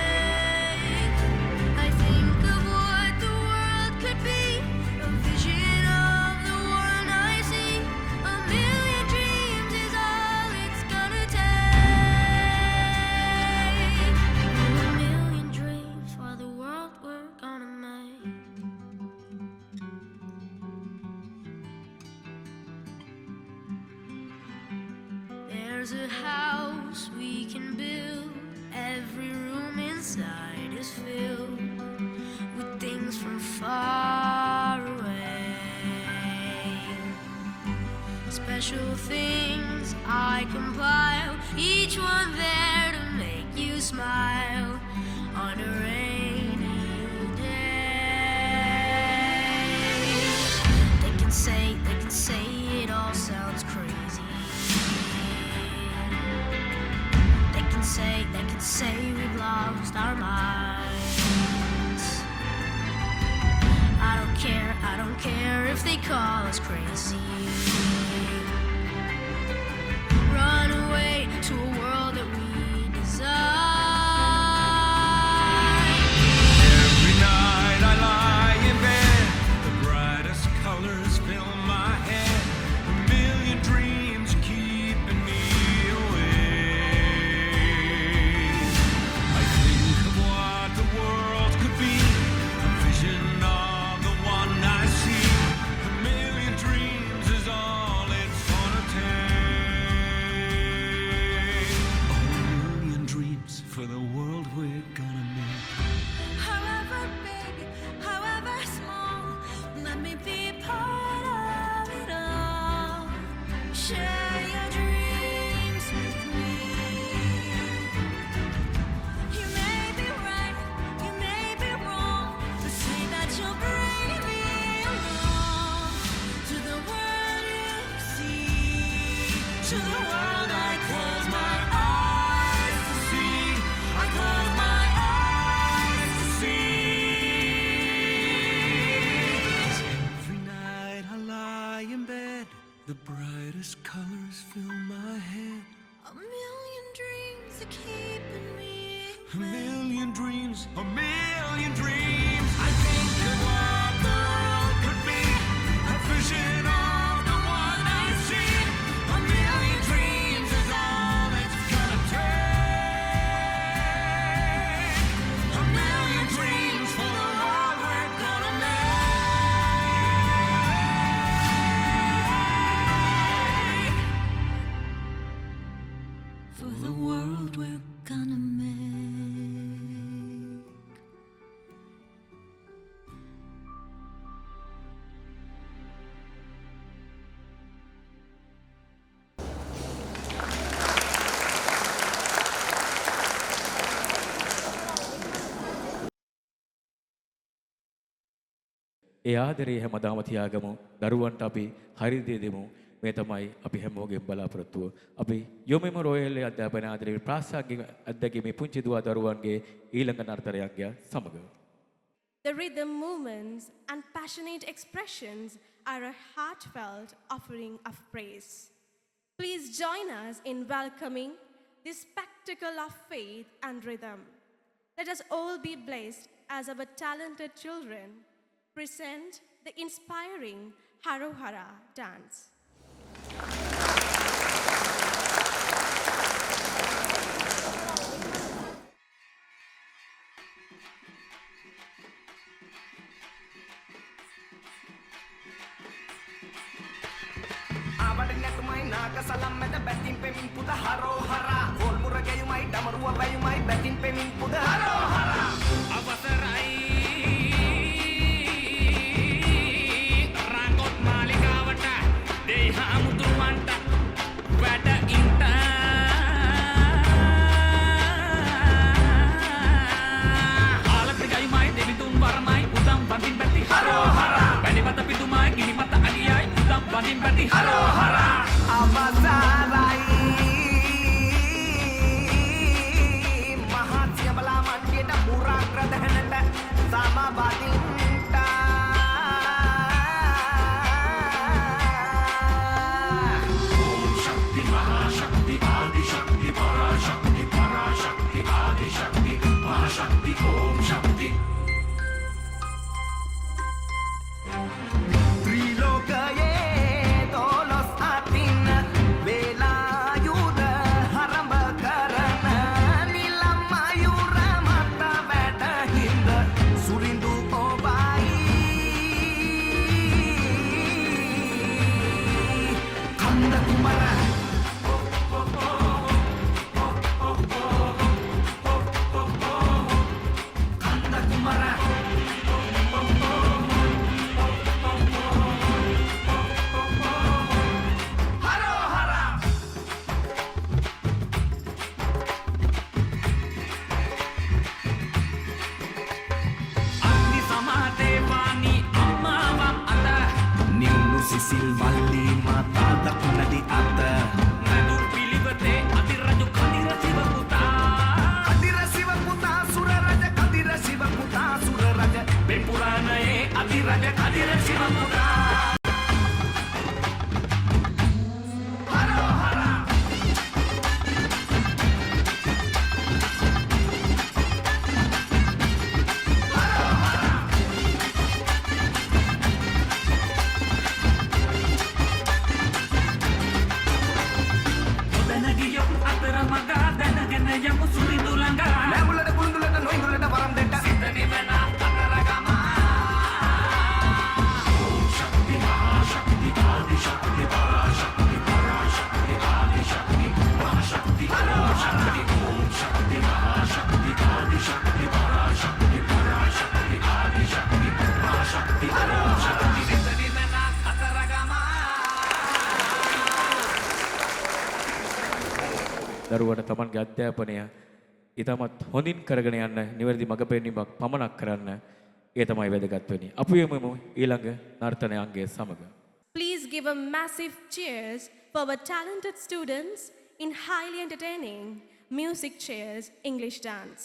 I think of what the world could be, a vision of the one I see. A million dreams is all it's gonna take. A million dreams for the world we're gonna make. There's a house we can build. Every room inside is filled with things from far away. Special things I compile, each one there to make you smile on a rainy day. They can say it all sounds crazy. They can say we've lost our minds. I don't care if they call us crazy. Run away to a world that we design. Every night I lie in bed, the brightest colors fill my head. A million dreams keeping me awake. I think of what the world could be, a vision of the one I see. A million dreams is all it's gonna take. A million dreams for the world we're gonna make. However big, however small, let me be part of it all. Share your dreams with me. You may be right, you may be wrong, but say that you'll bring me along to the world you see, to the world I close my eyes to see. I close my eyes to see. Every night I lie in bed, the brightest colors fill my head. A million dreams are keeping me. A million dreams, a million dreams. I think of what the world could be, a vision of the one I see. A million dreams is all it's gonna take. A million dreams for the world we're gonna make. For the world we're gonna make. ඒ ආදරේ හැමදාම තියාගමු. දරුවන්ට අපි හරි දේ දෙමු. මේ තමයි අපි හැමෝගෙම බලාපොරොත්තුව. අපි යොමුම රොයල් අධ්‍යාපන ආදරේ ප්‍රාසංගික අධ්‍යක්ෂකගේ පුංචි දුවා දරුවන්ගේ ඊළඟ නර්තනයක්ය සමග. The rhythm movements and passionate expressions are a heartfelt offering of praise. Please join us in welcoming this spectacle of faith and rhythm. Let us all be blessed as our talented children present the inspiring Harohara dance. ආවඩනැතුමයි නාගසලම් මැද බැතින් පෙමින් පුද හරෝහරා goal මුරගැයුමයි ඩමරුව වැයුමයි බැතින් පෙමින් පුද හරෝහරා අවසරයි රාගොත් මාලිගාවට දේහා මුදුන්වන්ට වැඩ ඉන්ට ආලපිගයිමයි දෙවිතුන් වරමයි උදම් වඳින් බැති හරෝහරා වැලිපත පිදුමයි ගිනිපත අලියයි උදම් වඳින් බැති හරෝහරා අවසරයි මහත්ය බලා මණ්ඩියට පුරාග්‍රදහනට සමබදින්ට ඕම් ශක්ති මහාශක්ති ආදිශක්ති පරාශක්ති පරාශක්ති ආදිශක්ති මහාශක්ති ඕම් ශක්ති ත්‍රිලෝකයේ දොළොස් අතින් වේලායුධ හරඹ කරන නිලම් මයුර මත වැටහිඳ සුරිඳු ඔබයි කන්ද කුමර කන්ද කුමර අග්නි සමාදේවානි අම්මාවම් අත නිව්නු සිසිල් වල්ලි මාතා දකුණදි අත නදු පිළිවෙතේ අතිරජු කදිර සිව පුතා සුර රජ කදිර සිව පුතා සුර රජ බෙන් පුරාණයේ අතිරජ කදිර සිව පුතා දැනගියොත් අතර මගා දැනගෙන යමු සුරිඳු ළඟා නැඹුලට කුරුඳුලට නොයිඳුලට වරම් දෙන්න සිත නිවන අතර ගම ඕම් ශක්ති මහාශක්ති ආදිශක්ති පරාශක්ති පරාශක්ති ආදිශක්ති මහාශක්ති ඕම් ශක්ති ඕම් ශක්ති මහාශක්ති ආදිශක්ති පරාශක්ති පරාශක්ති ආදිශක්ති මහාශක්ති ඕම් ශක්ති සිත නිවන අතර ගම දරුවන්ට තමන්ගේ අධ්‍යාපනය ඉතාමත් හොඳින් කරගෙන යන්න නිවැරදි මඟ පෙන්වීමක් පමණක් කරන්න ඒ තමයි වැදගත් වෙන්නේ. අපි යමුමු ඊළඟ නර්තන අංගය සමග. Please give a massive cheers for our talented students in highly entertaining Music Chairs English Dance.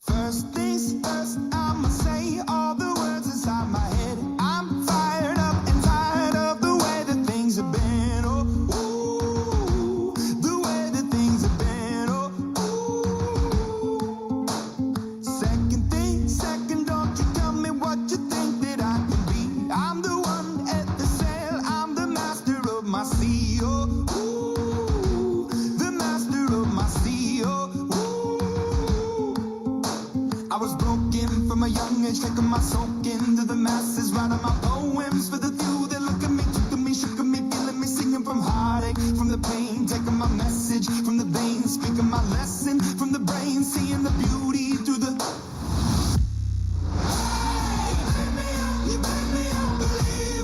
First things first, I'ma say all the words inside my head. I'm fired up and tired of the way that things have been. Oh, ooh, the way that things have been. Oh, ooh. Second thing, second, don't you tell me what you think that I can be. I'm the one at the sail, I'm the master of my sea. Oh, ooh, the master of my sea. Oh, I was broken from a young age, taking my soak into the masses, writing my poems for the few that look at me, took at me, shook at me, feeling me, singing from heartache, from the pain, taking my message from the veins, speaking my lesson from the brain, seeing the beauty through the. You make me up, believe.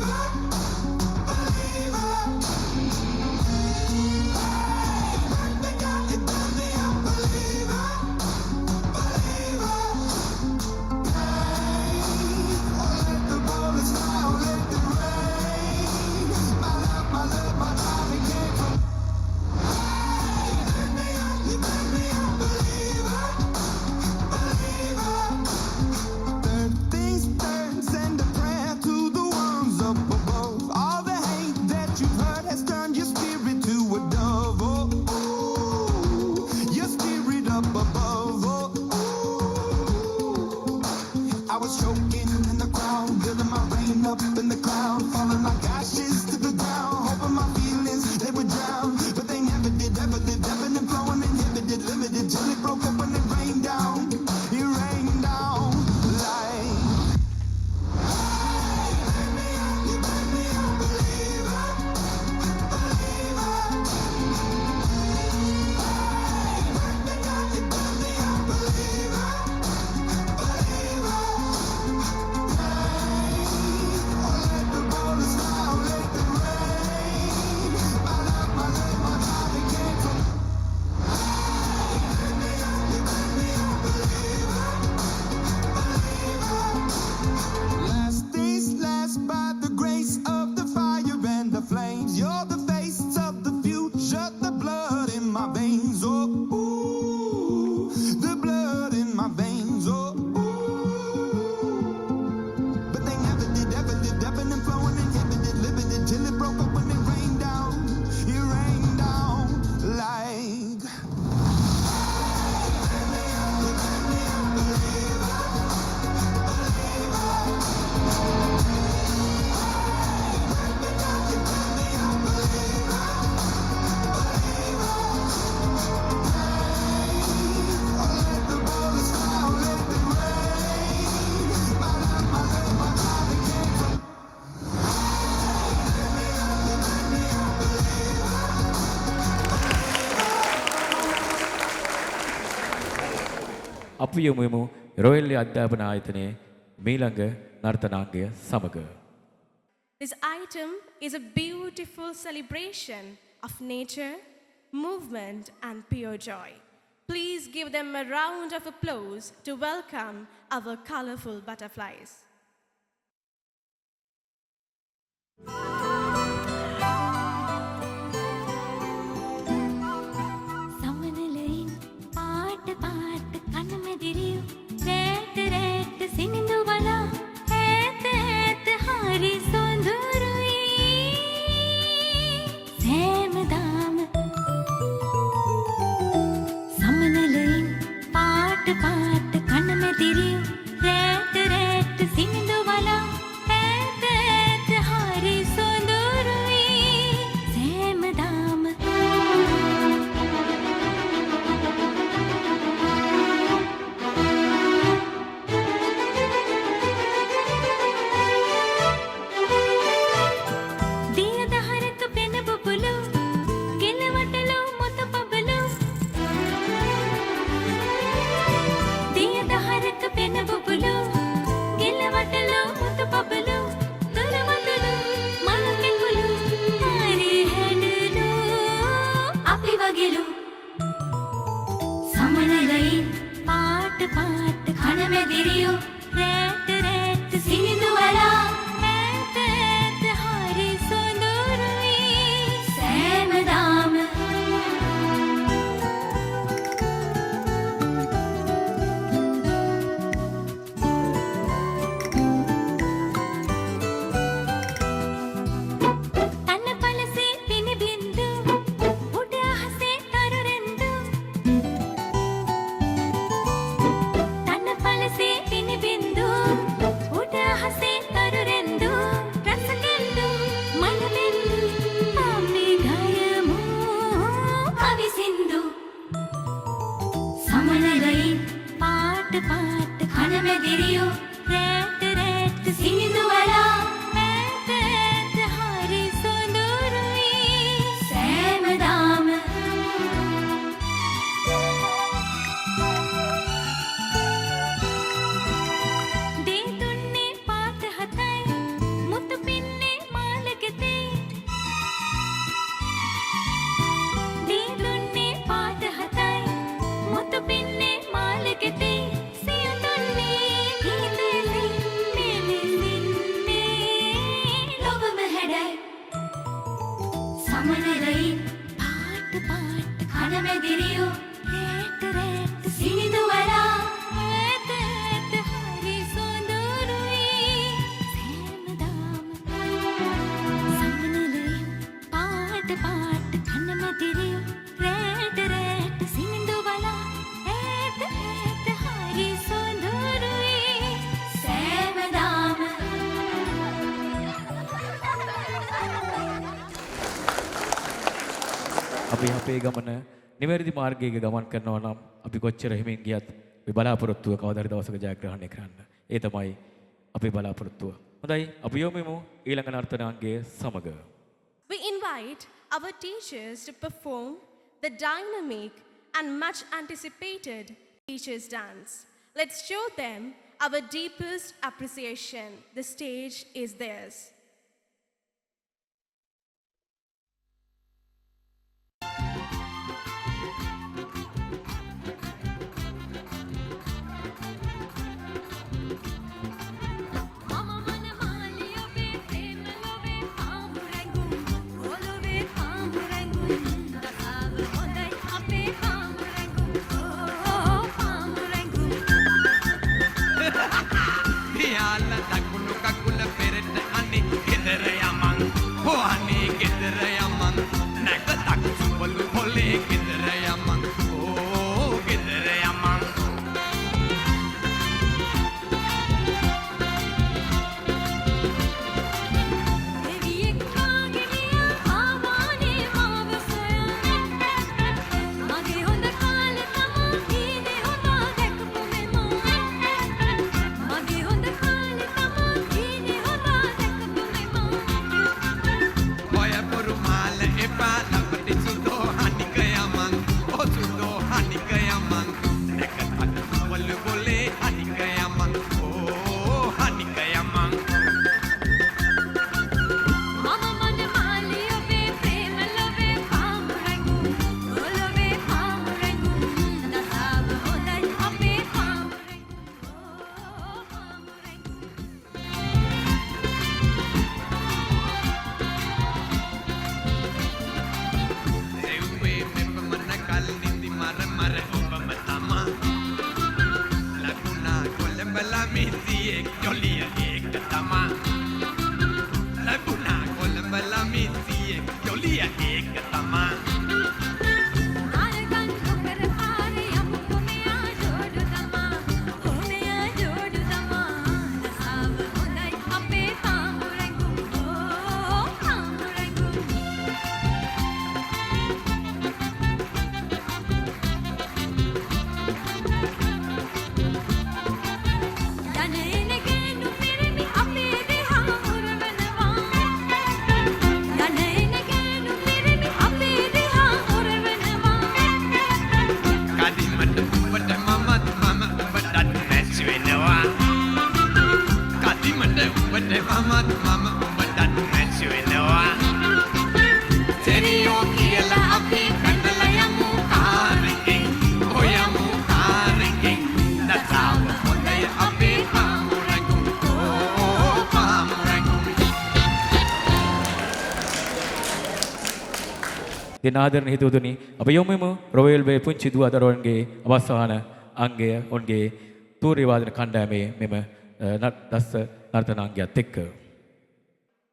අපි යමුමු royal අධ්‍යාපන ආයතනයේ මීළඟ නර්තනාංගය සමග. This item is a beautiful celebration of nature, movement, and pure joy. Please give them a round of applause to welcome our colorful butterflies. සමනලයින් පාට පාට කනමැදිරියු රෑට රෑට සිනිඳු බලා ඈත ඈත හරි සොඳුරුයි සෑමදාම සමනලයින් පාට පාට කනමැදිරියු රෑට රෑට සිනිඳු බලා ඈත ඈත හරි සොඳුරුයි සෑමදාම දියදහරක පෙන බුබුලු ගෙලවටලු මුත පබලු දියදහරක පෙන බුබුලු ගෙලවටලු මුත පබලු දරවටලු මල් කෙකුලු හරි හැඬලු අපි වගෙලු සමනලයින් පාට පාට කනමැදිරියු රෑට රෑට සිනිඳු වලා ඈත ඈත හරි සොඳුරුයි සෑමදාම තන පලසේ පිනිබින්දු උඩ අහසේ තරුරෙන්දු තන පලසේ පිනිබින්දු උඩ අහසේ තරුරෙන්දු රසකෙන්දු මනලෙන්දු අපි ගයමු අවිසින්දු සමනලයින් පාට පාට කනමැදිරියු රෑට රෑට සිනිඳු වලා ඈත ඈත හරි සොඳුරුයි සෑමදාම දේ දුන්නේ පාත හතයි මුතු පින්නේ මාළගෙතේ දේ දුන්නේ පාත හතයි මුතු පින්නේ මාළගෙතේ සිය දුන්නේ ගීතෙලි මෙලෙසින්නේ ලොවම හැඩයි සමනලයින් පාට පාට කනමැදිරියු රෑට රෑට සිනිඳු වලා ඈත ඈත හරි සොඳුරුයි සෑමදාම සමනලයින් පාට පාට කනමැදිරියු රෑට රෑට සිනිඳු වලා ඈත ඈත හරි සොඳුරුයි සෑමදාම අපි අපේ ගමන නිවැරදි මාර්ගයක ගමන් කරනවා නම් අපි කොච්චර හිමින් ගියත් අපි බලාපොරොත්තුව කවදා හරි දවසක ජයග්‍රහණය කරන්න. ඒ තමයි අපේ බලාපොරොත්තුව. හොඳයි අපි යොමුමු ඊළඟ නර්තනාංගයේ සමග. We invite our teachers to perform the dynamic and much anticipated Teachers' Dance. Let's show them our deepest appreciation. The stage is theirs. Yala දකුණු කකුල පෙරට අනේ දෙන ආදරණ හිතවතුනි අප යොමුමු රොයල් වේ පුංචි දුව දරුවන්ගේ අවසාන අංගය ඔවුන්ගේ තූර්ය වාදන කණ්ඩායමේ මෙම දස්ස නර්තනාංගයත් එක්ක.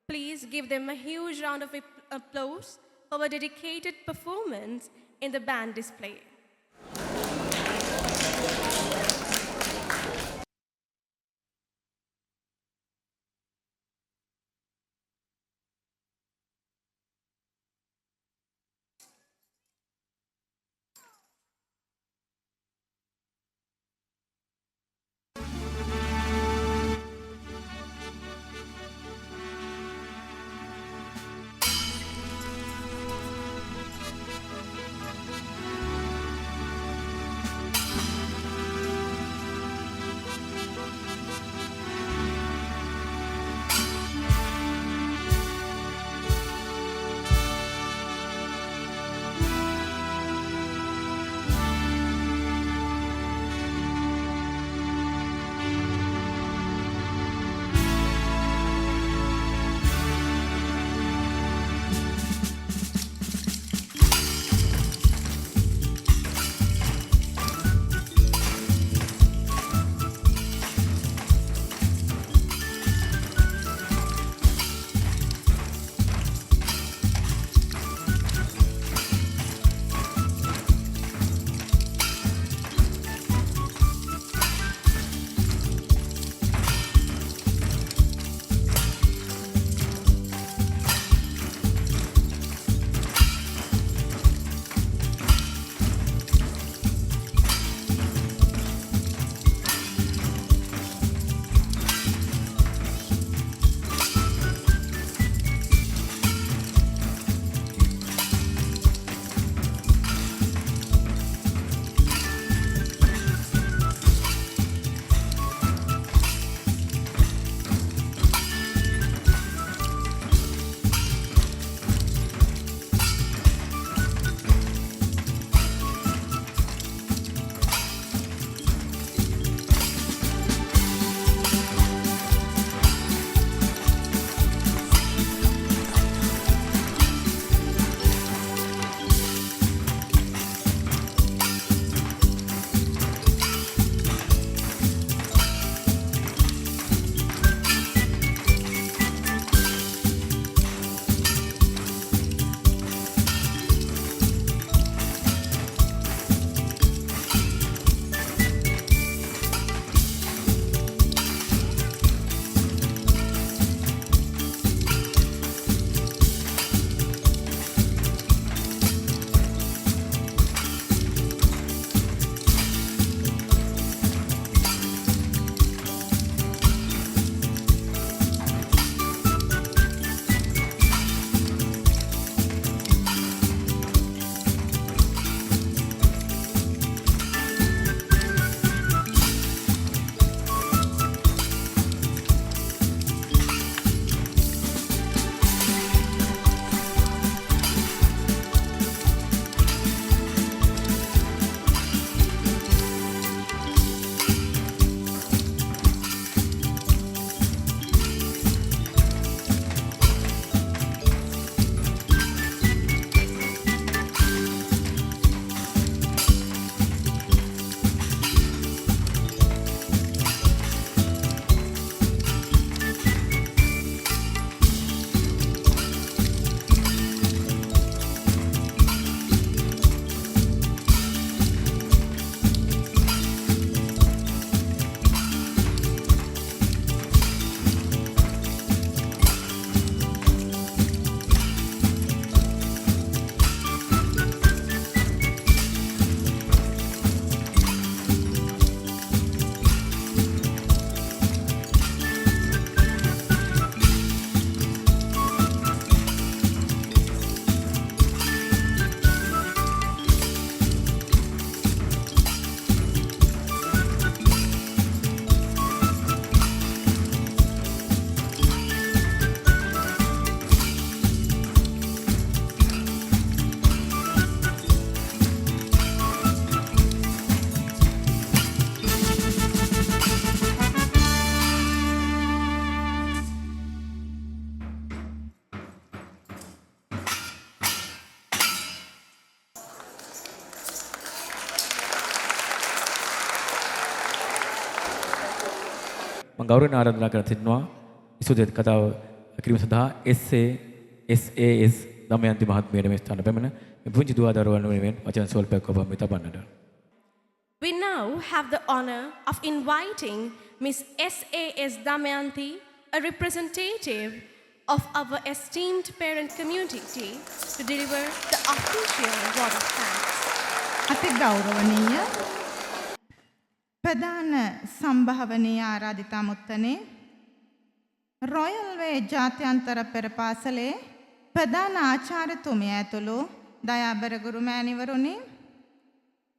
Please give them a huge round of applause for a dedicated performance in the band display. මම ගෞරවයෙන් ආරාධනා කරන සිටිනවා ඉසුදෙත් කතාව කිරීම සඳහා SAS දමයන්ති මහත්මියට මේ ස්ථාන පැමිණ මේ පුංචි දුවා දරුවන් වෙනුවෙන් වචන ස්වල්පයක් ඔබ මේ තබන්නට. We now have the honor of inviting Miss SAS Damayanti, a representative of our esteemed parent community, to deliver the official word of thanks. අති ගෞරවනීය ප්‍රධාන සම්භාවනීය ආරාධිතා මුත්තනේ රොයල් වේ ජාත්‍යන්තර පෙර පාසලේ ප්‍රධාන ආචාර්යතුමිය ඇතුළු දයාබර ගුරු මෑණිවරුනි,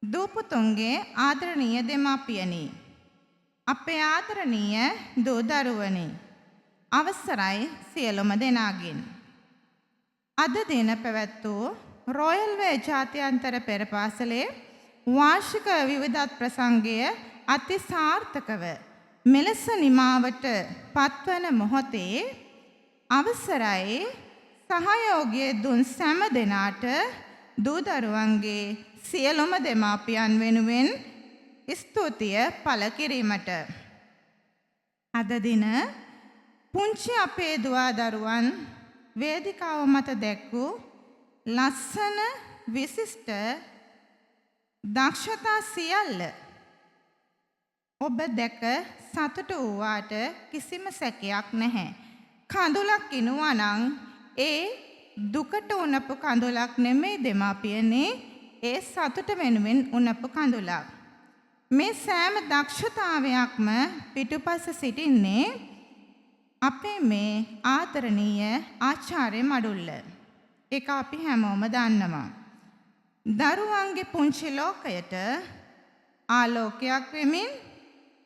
දූපුතුන්ගේ ආදරණීය දෙමාපියනි, අපේ ආදරණීය දූ දරුවනි, අවසරයි සියලුම දෙනාගෙන්. අද දින පැවැත් වූ රොයල් වේ ජාත්‍යන්තර පෙර පාසලේ වාර්ෂික විවිධත් ප්‍රසංගය අති සාර්ථකව මෙලෙස නිමාවට පත්වන මොහොතේ අවසරයි සහයෝගය දුන් සෑම දෙනාට දූ දරුවන්ගේ සියලුම දෙමාපියන් වෙනුවෙන් ස්තුතිය පළ කිරීමට. අද දින පුංචි අපේ දුවා දරුවන් වේදිකාව මත දැක්වූ ලස්සන විශිෂ්ට දක්ෂතා සියල්ල ඔබ දැක සතුටු වූවාට කිසිම සැකයක් නැහැ. කඳුලක් ඉනුවා නම් ඒ දුකට උනපු කඳුලක් නෙමෙයි දෙමාපියනේ, ඒ සතුට වෙනුවෙන් උනපු කඳුලක්. මේ සෑම දක්ෂතාවයක්ම පිටුපස සිටින්නේ අපේ මේ ආදරණීය ආචාර්ය මඩුල්ල. ඒක අපි හැමෝම දන්නවා. දරුවන්ගේ පුංචි ලෝකයට ආලෝකයක් වෙමින්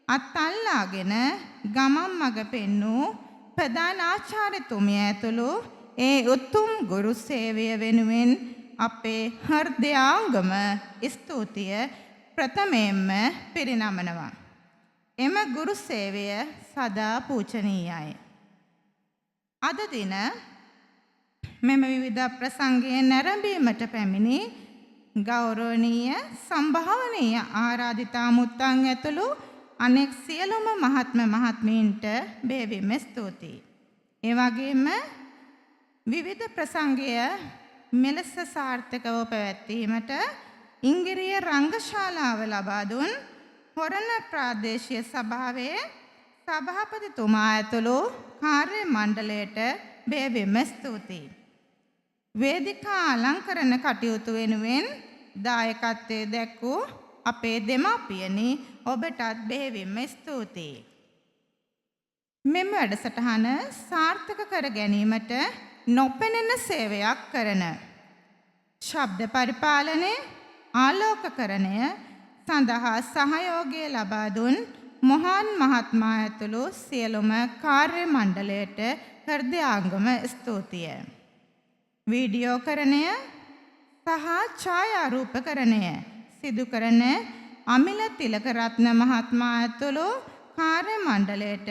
අත්අල්ලාගෙන ගමන් මඟ පෙන්වූ ප්‍රධාන ආචාර්යතුමිය ඇතුළු ඒ උතුම් ගුරු සේවය වෙනුවෙන් අපේ හෘදයාංගම ස්තුතිය ප්‍රථමයෙන්ම පිරිනමනවා. එම ගුරු සේවය සදා පූජනීයයි. අද දින මෙම විවිධ ප්‍රසංගයේ නැරඹීමට පැමිණි ගෞරවනීය සම්භාවනීය ආරාධිතා මුත්තන් ඇතුළු අනෙක් සියලුම මහත්ම මහත්මීන්ට බෙහෙවින්ම ස්තුතියි. ඒ වගේම විවිධ ප්‍රසංගය මෙලෙස සාර්ථකව පැවැත්වීමට ඉංගිරිය රංගශාලාව ලබා දුන් හොරණ ප්‍රාදේශීය සභාවේ සභාපතිතුමා ඇතුළු කාර්ය මණ්ඩලයට බෙහෙවින්ම ස්තුතියි. වේදිකා අලංකරණ කටයුතු වෙනුවෙන් දායකත්වයේ දැක්වූ අපේ දෙමාපියනි, ඔබටත් බෙහෙවින්ම ස්තුතියි. මෙම වැඩසටහන සාර්ථක කර ගැනීමට නොපෙනෙන සේවයක් කරන ශබ්ද පරිපාලනය, ආලෝකකරණය සඳහා සහයෝගය ලබා දුන් මොහාන් මහත්මයා ඇතුළු සියලුම කාර්ය මණ්ඩලයට හෘදයාංගම ස්තුතිය. වීඩියෝකරණය සහ ඡායාරූපකරණය සිදු කරන අමිල තිලකරත්න මහත්මයා ඇතුළු කාර්ය මණ්ඩලයට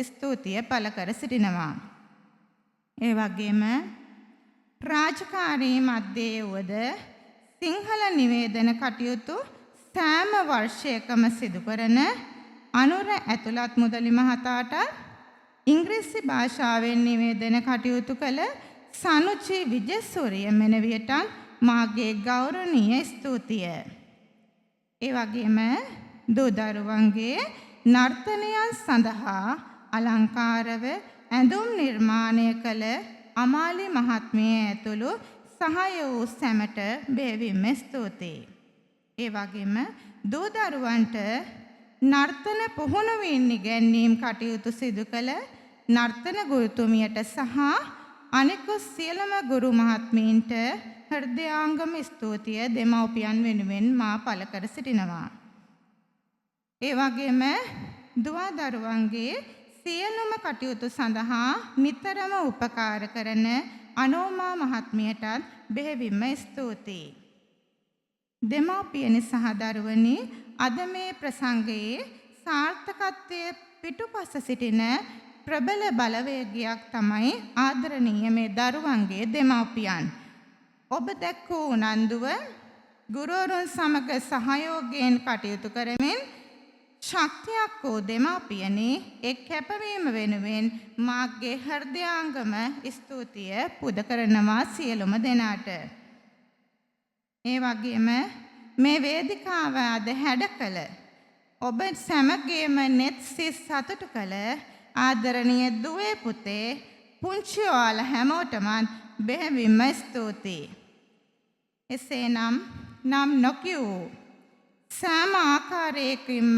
ස්තුතිය පළ කර සිටිනවා. ඒ වගේම රාජකාරී මැදේ වුවද සිංහල නිවේදන කටයුතු සෑම වර්ෂයකම සිදු කරන අනුර ඇතුළත් මුදලි මහතාට, ඉංග්‍රීසි භාෂාවෙන් නිවේදන කටයුතු කළ සනුචි විජේසූරිය මෙනවියට මාගේ ගෞරවනීය ස්තුතිය. ඒ වගේම දූ දරුවන්ගේ නර්තනයන් සඳහා අලංකාරව ඇඳුම් නිර්මාණය කළ අමාලි මහත්මිය ඇතුළු සහාය වූ සැමට බෙහෙවින්ම ස්තුතියි. ඒ වගේම දූ දරුවන්ට නර්තන පුහුණුවීම් ඉගැන්වීම් කටයුතු සිදු කළ නර්තන ගුරුතුමියට සහ අනෙකුත් සියලුම ගුරු මහත්මීන්ට හෘදයාංගම ස්තුතිය දෙමව්පියන් වෙනුවෙන් මා පළ කර සිටිනවා. ඒ වගේම දුවා දරුවන්ගේ සියලුම කටයුතු සඳහා නිතරම උපකාර කරන අනෝමා මහත්මියටත් බෙහෙවින්ම ස්තුතියි. දෙමාපියනි සහ දරුවනි, අද මේ ප්‍රසංගයේ සාර්ථකත්වයේ පිටුපස සිටින ප්‍රබල බලවේගයක් තමයි ආදරණීය මේ දරුවන්ගේ දෙමාපියන්. ඔබ දැක්වූ උනන්දුව, ගුරුවරුන් සමග සහයෝගයෙන් කටයුතු කරමින් ශක්තියක් වූ දෙමාපියනි එක් කැපවීම වෙනුවෙන් මාගේ හෘදයාංගම ස්තුතිය පුද කරනවා සියලුම දෙනාට. ඒ වගේම මේ වේදිකාව අද හැඩ කළ ඔබ සැමගේම නෙත් සිත් සතුටු කළ ආදරණීය දුවේ පුතේ පුංචි ඔයාලා හැමෝටම බෙහෙවින්ම ස්තුතියි. එසේනම් නම් නොකියූ සෑම ආකාරයකින්ම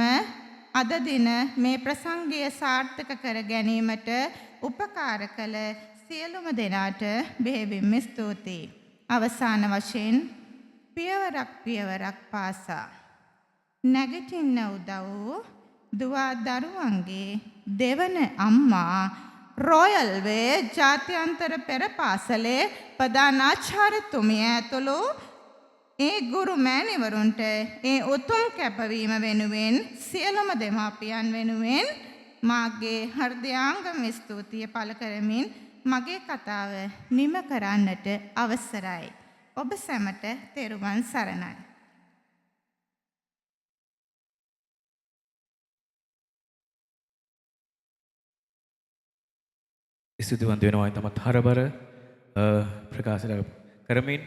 අද දින මේ ප්‍රසංගය සාර්ථක කර ගැනීමට උපකාර කළ සියලුම දෙනාට බෙහෙවින්ම ස්තුතියි. අවසාන වශයෙන් පියවරක් පාසා නැගිටින්න උදව් දුවා දරුවන්ගේ දෙවන අම්මා රොයල් වේ ජාත්‍යන්තර පෙර පාසලේ ප්‍රධානාචාර්යතුමිය ඇතුළු ඒ ගුරු මෑණිවරුන්ට ඒ උතුම් කැපවීම වෙනුවෙන් සියලුම දෙමාපියන් වෙනුවෙන් මාගේ හෘදයාංගම ස්තුතිය පළ කරමින් මගේ කතාව නිම කරන්නට අවසරයි. ඔබ සැමට තෙරුවන් සරණයි. ස්තුතිවන්ත වෙනවා තමත් හරබර ප්‍රකාශ කරමින්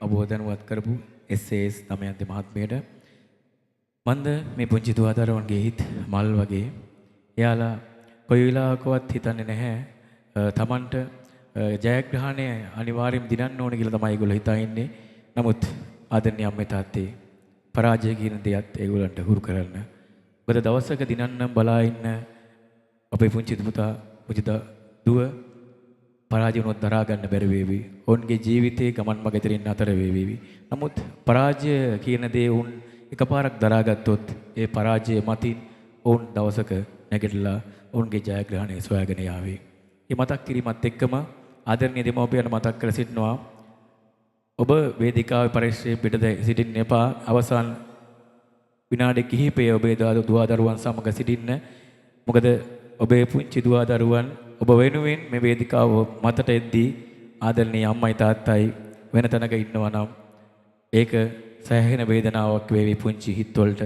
අවබෝධනවත් කරපු SAS තමයන්ති මහත්මියට මන්ද මේ පුංචි දුවදරුවන්ගේ හිත් මල් වගේ එයාලා කොයි වෙලාවකවත් හිතන්නේ නැහැ තමන්ට ජයග්‍රහණය අනිවාර්යයෙන් දිනන්න ඕනේ කියලා තමයි ඒගොල්ලෝ හිතා ඉන්නේ. නමුත් ආදරණීය අම්මේ තාත්තේ පරාජය කියන දේත් ඒගොල්ලන්ට හුරු කරන්න. මොකද දවසක දිනන්න බලා ඉන්න අපේ පුංචි පුතා පුංචි දුව පරාජය වුණොත් දරා ගන්න බැරි වේවි. ඔවුන්ගේ ජීවිතේ ගමන් මඟ ඉදිරින් අතර වේවි. නමුත් පරාජය කියන දේ උන් එකපාරක් දරාගත්තොත් ඒ පරාජය මතින් ඔවුන් දවසක නැගිටලා ඔවුන්ගේ ජයග්‍රහණය සොයාගෙන යාවි. මේ මතක් කිරීමත් එක්කම ආදරණීය දෙමව්පියන් මතක් කර සිටිනවා ඔබ වේදිකාවේ පරිශ්‍රයේ පිටද සිටින්න එපා. අවසන් විනාඩි කිහිපය ඔබේ දුවදරුවන් සමග සිටින්න. මොකද ඔබේ පුංචි දුවදරුවන් ඔබ වෙනුවෙන් මේ වේදිකාව මතට එද්දී ආදරණීය අම්මයි තාත්තයි වෙන තැනක ඉන්නවා නම් ඒක සෑහෙන වේදනාවක් වේවි පුංචි හිත්වලට.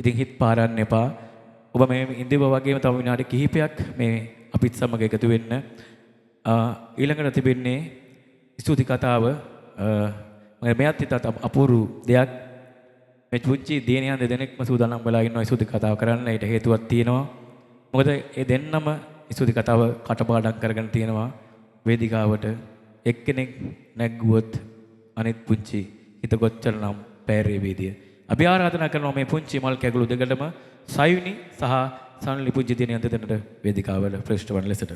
ඉතින් හිත් පාරන්න එපා. ඔබ මේ ඉඳිව වගේම තව විනාඩි කිහිපයක් මේ අපිත් සමග එකතු වෙන්න. ඊළඟට තිබෙන්නේ ස්තුති කතාව. මෙයත් හිතත් අපූර්ව දෙයක්. මේ පුංචි දියණියන් දෙදෙනෙක්ම සූදානම් වෙලා ඉන්නවා ස්තුති කතාව කරන්න. ඒට හේතුවක් තියෙනවා. මොකද ඒ දෙන්නම ස්තුති කතාව කටපාඩම් කරගෙන තියෙනවා වේදිකාවට. එක්කෙනෙක් නැග්ගුවොත් අනිත් පුංචි හිත කොච්චර නම් පැරේ වේදිය. අපි ආරාධනා කරනවා මේ පුංචි මල් කැගුළු දෙකටම සයුනි සහ සනලි පුංචි දිනයන් දෙන්නට වේදිකාවට ප්‍රේෂ්ඨ වන ලෙසට.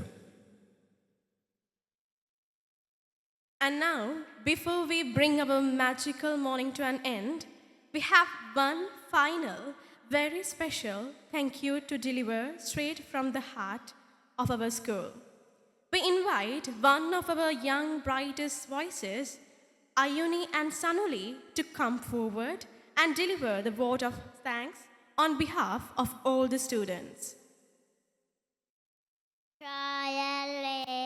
And now, before we bring our magical morning to an end, we have one final, very special thank you to deliver straight from the heart of our school. We invite one of our young brightest voices, Ayuni and Sanuli, to come forward and deliver the vote of thanks on behalf of all the students. රායල්ලේ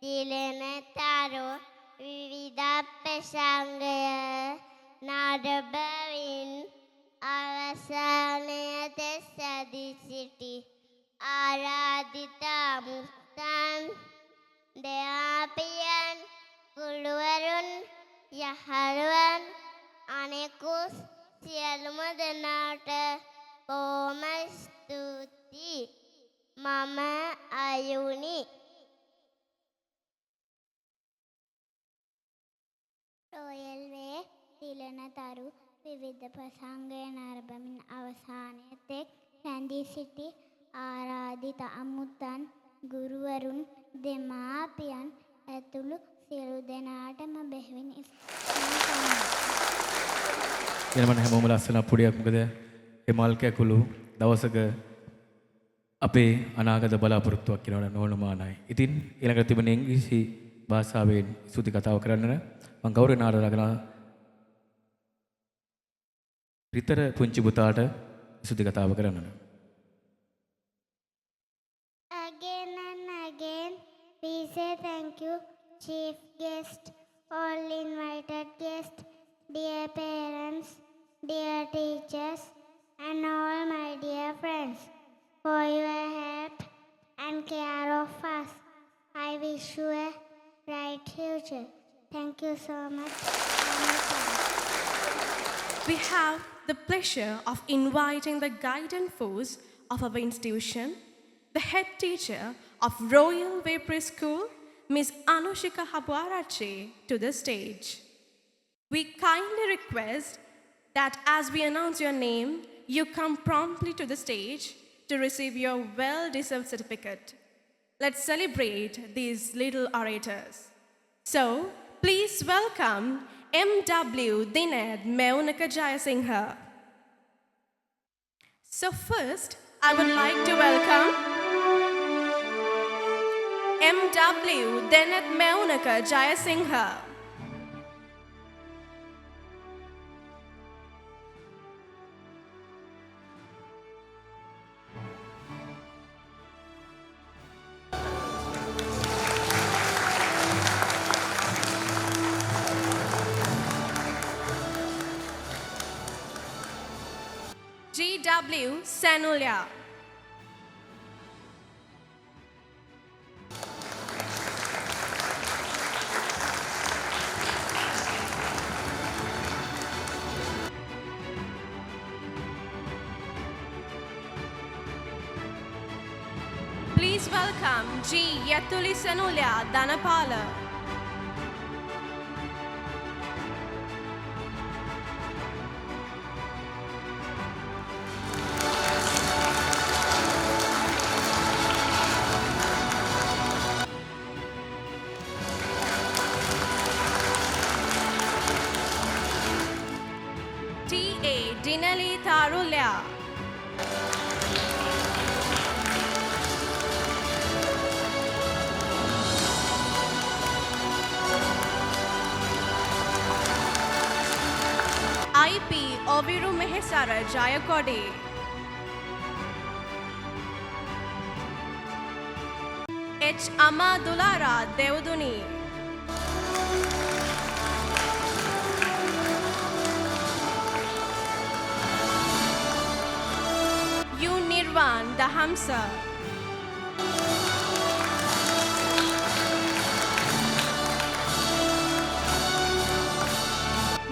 දිලෙන තරු විවිධ ප්‍රසංගය නාඩබවින් අවසානයට සැදී සිටි ආරාධිතා මුත්තන් දෙමාපියන් ගුරුවරුන් යහළුවන් අනෙකුත් සියලුම දෙනාට බොහොම ස්තුතියි. මම අයුනි. රොයල් වේ දිලන තරු විවිධ ප්‍රසංගයන් ආරම්භමින් අවසානයේ තෙක් රැඳී සිටි ආරාධිත අමුත්තන් ගුරුවරුන් දෙමාපියන් ඇතුළු සියලු දෙනාටම බෙහෙවින් එනමන හැමෝම ලස්සන පුඩියක්. මොකද මේ මල් කැකුළු දවසක අපේ අනාගත බලාපොරොත්තුවක් කියනවනේ නෝනමානයි. ඉතින් ඊළඟට තිබෙන ඉංග්‍රීසි භාෂාවෙන් ස්තුති කතාව කරන්න මම ගෞරවයෙන් ආරාධනා කරනවා රිතර පුංචි පුතාට ස්තුති කතාව කරන්න. Again and again, we say thank you, chief guest, all invited guests, dear parents, dear teachers, and all my dear friends. friends, for your help and care of us. I wish you a bright future. Thank you so much. We have the pleasure of inviting the guiding force of our institution, the head teacher of Royal Way Preschool, Ms. Anushika Habwarache, to the stage. We kindly request that as we announce your name, you come promptly to the stage to receive your well-deserved certificate. Let's celebrate these little orators. So, please welcome M.W. Dined Meunaka Jayasinghe. So first, I would like to welcome M.W. Dined Meunaka Jayasinghe. G.W. Sanulia. Please welcome G. Yatuli Sanulia Danapala. T.A. Dinali Tarulya. I.P. Oviru Mehesara Jayakode. H. Amadulara Deoduni. U. Nirvan Dahamsa.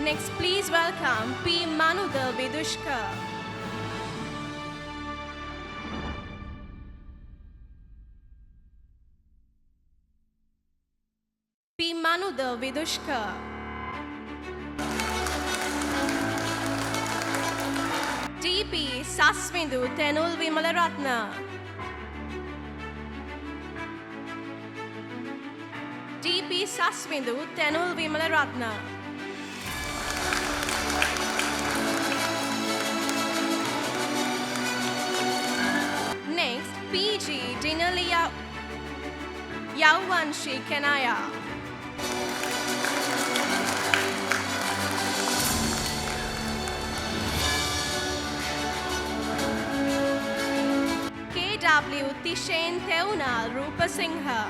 Next, please welcome P. Manudha Vidushka. P. Manudha Vidushka. T.P. Sasvindu Tenul Vimalaratna. T.P. Sasvindu Tenul Vimalaratna. Next, P.G. Dinalia Yauvanshi Kenaya. K.W. Tishen Theunal Rupasinghe.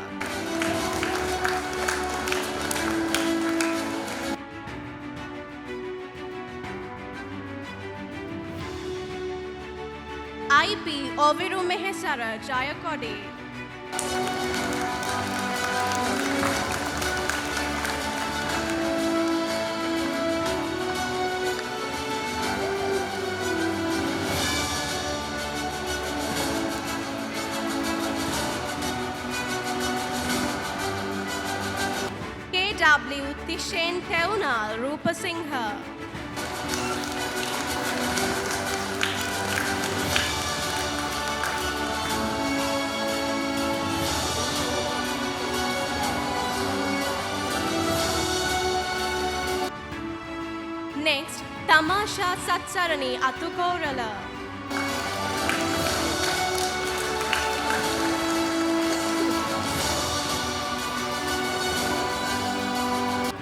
I.P. Oviru Mehesara Jayakode. K.W. Tishen Theunal Rupasinghe. Next, Tamasha Satsarani Atukorala.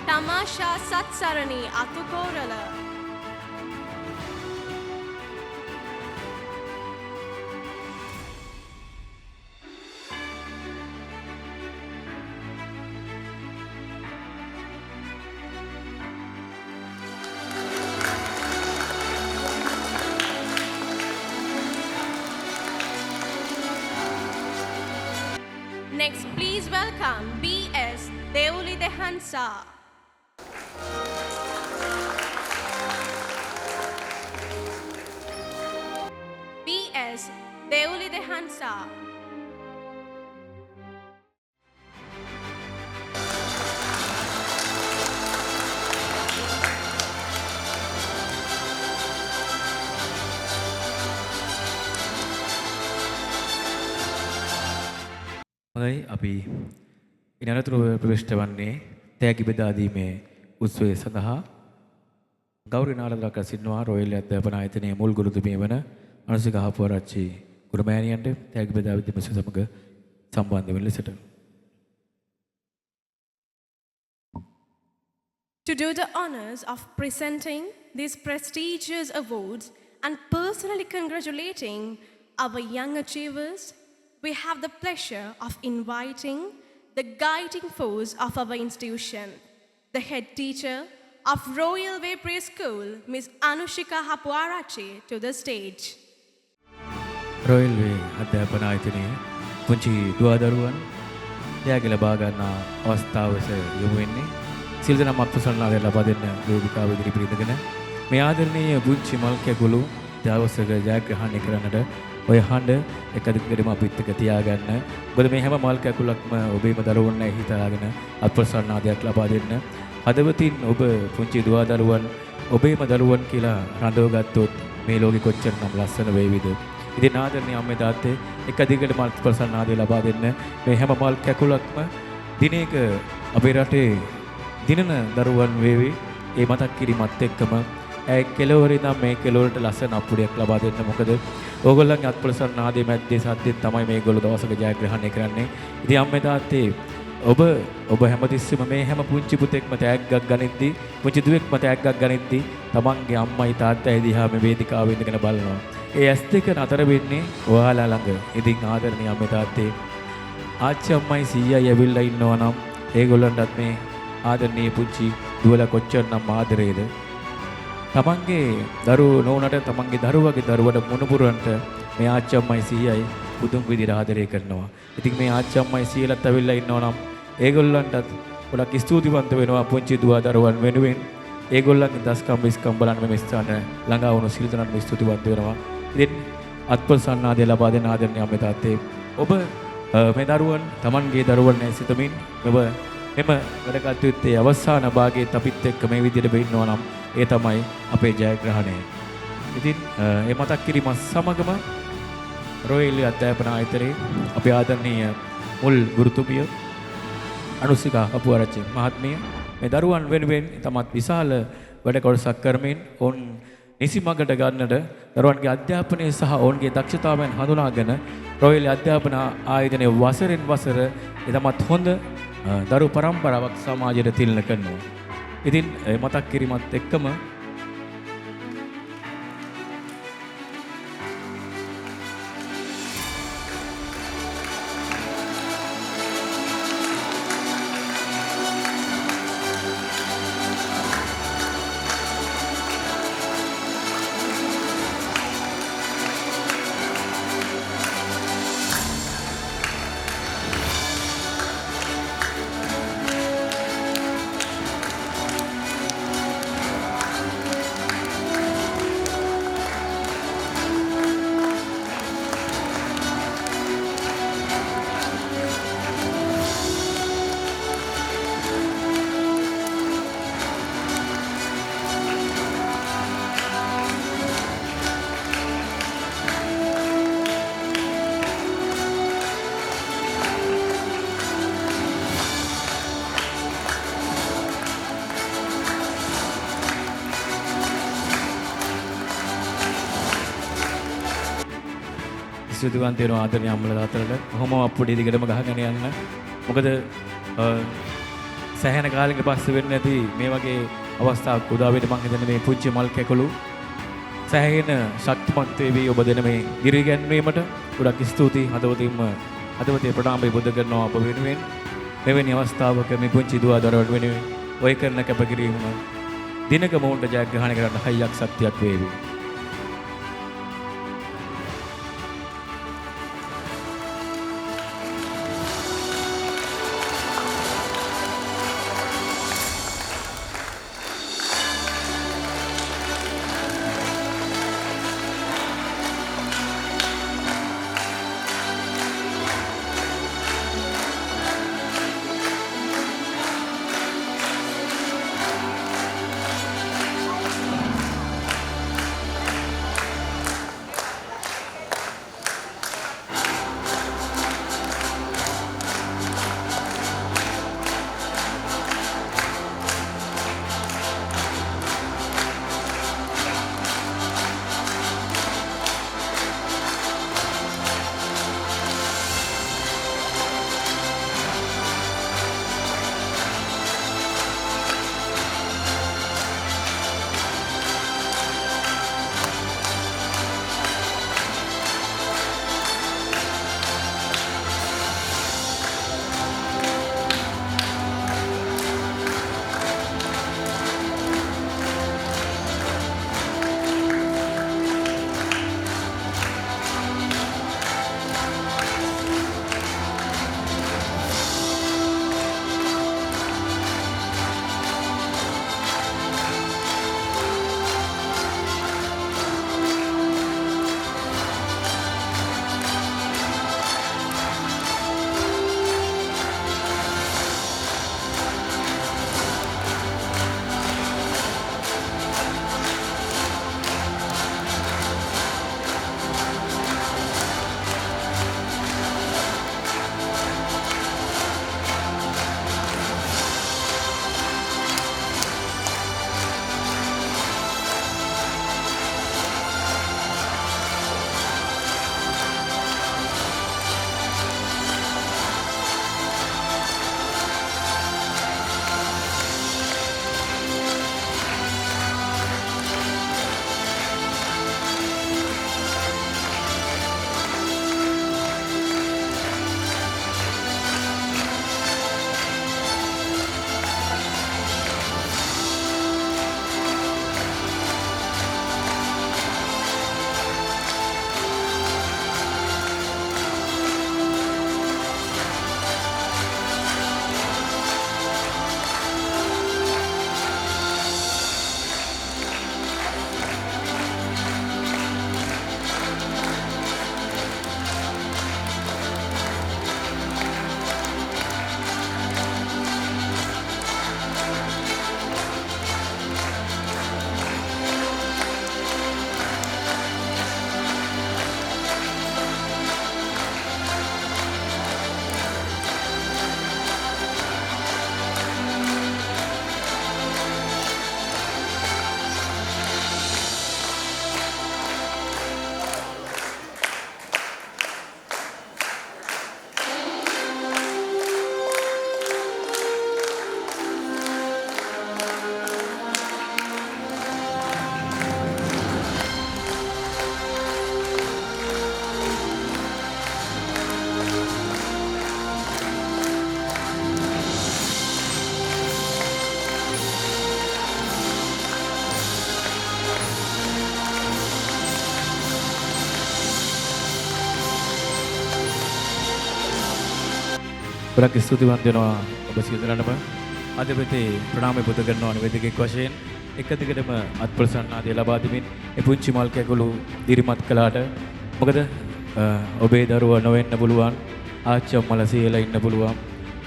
Tamasha Satsarani Atukorala. Next, please welcome B.S. Deuli Dehansa. B.S. Deuli Dehansa. හොඳයි අපි ඉනතුරුව ප්‍රවිෂ්ඨ වන්නේ තෑගි බෙදා දීමේ උත්සවය සඳහා ගෞරව නාලදරක සිටිනවා රොයල් අධ්‍යාපන ආයතනයේ මුල් ගුරුතුමිය වන අනුසික හපුවරච්චි ගුරුමෑණියන්ට තෑගි බෙදා දීම සමග සම්බන්ධ වෙන ලෙසට To do the honors of presenting these prestigious awards and personally congratulating our young achievers, we have the pleasure of inviting the guiding force of our institution, the head teacher of Royal Way Preschool, Ms. Anushika Hapuarachi, to the stage. Royal වේ අධ්‍යාපන ආයතනයේ පුංචි දුවදරුවන් ත්‍යාග ලබා ගන්නා අවස්ථාවස යොමු වෙන්නේ සිල් දනම අත්පසන්නාද ලබා දෙන්න වේදිකාව ඉදිරි පිළිගෙන මේ ආදරණීය පුංචි මල් කැකුළු දවසක ජයග්‍රහණය කරන්නට ඔය හඬ එක දිගටම අපිත් එක්ක තියාගන්න. මොකද මේ හැම මල් කැකුලක්ම ඔබේම දරුවන්ට හිතාගෙන අත්පසන්නාදයක් ලබා දෙන්න. හදවතින් ඔබ පුංචි දුවදරුවන් ඔබේම දරුවන් කියලා රඳවගත්තොත් මේ ලෝකෙ කොච්චරනම් ලස්සන වේවිද. ඉතින් ආදරණීය අම්මේ තාත්තේ එක දිගට මල් ප්‍රසන්නාදේ ලබා දෙන්න. මේ හැම මල් කැකුලක්ම දිනයක අපේ රටේ දිනන දරුවන් වේවි. ඒ මතක් කිරීමත් එක්කම ඒ කෙලවර ඉඳන් මේ කෙලවරට ලස්සන අප්පුඩියක් ලබා දෙන්න. මොකද ඕගොල්ලන්ගේ අත්ප්‍රසන්නාදේ මැද්දේ සද්දෙන් තමයි මේගොල්ලෝ දවසක ජයග්‍රහණය කරන්නේ. ඉතින් අම්මේ තාත්තේ ඔබ හැමතිස්සෙම මේ හැම පුංචි පුතෙක්ම තෑග්ගක් ගනිද්දී පුංචි දුවෙක්ම තෑග්ගක් ගනිද්දී තමන්ගේ අම්මයි තාත්තයි දිහා මේ වේදිකාවේ ඉඳගෙන බලනවා. ඒ ඇස් දෙක නතර වෙන්නේ ඔයාලා ළඟ. ඉතින් ආදරණීය අම්මේ තාත්තේ ආච්චි අම්මයි සීයයි ඇවිල්ලා ඉන්නවා නම් ඒගොල්ලන්ටත් මේ ආදරණීය පුංචි දුවලා කොච්චරනම් ආදරේද. තමන්ගේ දරුවෝ නෝනට තමන්ගේ දරුවගේ දරුවට මුණුපුරන්ට මේ ආච්චි අම්මයි සීයයි පුදුම විදිහට ආදරය කරනවා. ඉතින් මේ ආච්චි අම්මයි සීයලත් ඇවිල්ලා ඉන්නවා නම් ඒගොල්ලන්ටත් ගොඩක් ස්තුතිවන්ත වෙනවා පුංචි දුව දරුවන් වෙනුවෙන්. ඒගොල්ලන්ගේ දස්කම් විස්කම් බලන්න මේ ස්ථාන ළඟා වුණු සිල්තනත් ස්තුතිවන්ත වෙනවා. ඉතින් අත්පසන්නාදේ ලබා දෙන ආදරණීය අම්මේ තාත්තේ ඔබ මේ දරුවන් තමන්ගේ දරුවන් නැසිතමින් මෙම වැඩ කටයුත්තේ අවසාන භාගයේ අපිත් එක්ක මේ විදිහට වෙන්නවා නම් ඒ තමයි අපේ ජයග්‍රහණය. ඉතින් මේ මතක් කිරීම සමගම රොයල් අධ්‍යාපන ආයතනයේ අපේ ආදරණීය මුල් ගුරුතුමිය අනුසිකා අපුවරච්චි මහත්මිය මේ දරුවන් වෙනුවෙන් තමත් විශාල වැඩ කොටසක් කරමින් ඔවුන් නිසි මඟට ගන්නට දරුවන්ගේ අධ්‍යාපනය සහ ඔවුන්ගේ දක්ෂතාවයන් හඳුනාගෙන රොයල් අධ්‍යාපන ආයතනයේ වසරෙන් වසර එතමත් හොඳ දරු පරම්පරාවක් සමාජයට තිලන කරනවා. ඉතින් මතක් කිරීමත් එක්කම ස්තුතිවන්ත වෙනවා ආදරණීය අම්මලා තාත්තලාට. කොහොම අප්පුඩිය දිගටම ගහගෙන යන්න. මොකද සෑහෙන කාලෙක පස්සේ වෙන්නේ නැති මේ වගේ අවස්ථාවක් උදා වෙන්න මම හිතන්නේ මේ පුංචි මල් කැකුළු සෑහෙන ශක්තිමත් වේවි ඔබ දෙන මේ ගිරි ගැන්වීමට. ගොඩක් ස්තුතියි හදවතේ ප්‍රණාමය බුද්ධ කරනවා ඔබ වෙනුවෙන්. මෙවැනි අවස්ථාවක මේ පුංචි දුව දරුවන් වෙනුවෙන් ඔය කරන කැපකිරීම දිනක මොවුන්ට ජයග්‍රහණය කරන්න හයියක් ශක්තියක් වේවි. ගොඩක් ස්තුතිවන්ත වෙනවා ඔබ සියලු දෙනාටම. අද වෙතේ ප්‍රණාමය පුද කරනවා නිවේදකෙක් වශයෙන් එක දිගටම අත්ප්‍රසන්නාදී ලබා දෙමින් මේ පුංචි මල් කැකුළු දිරිමත් කළාට මොකද ඔබේ දරුවා නොවෙන්න පුළුවන් ආච්චි අම්මලා සියලා ඉන්න පුළුවන්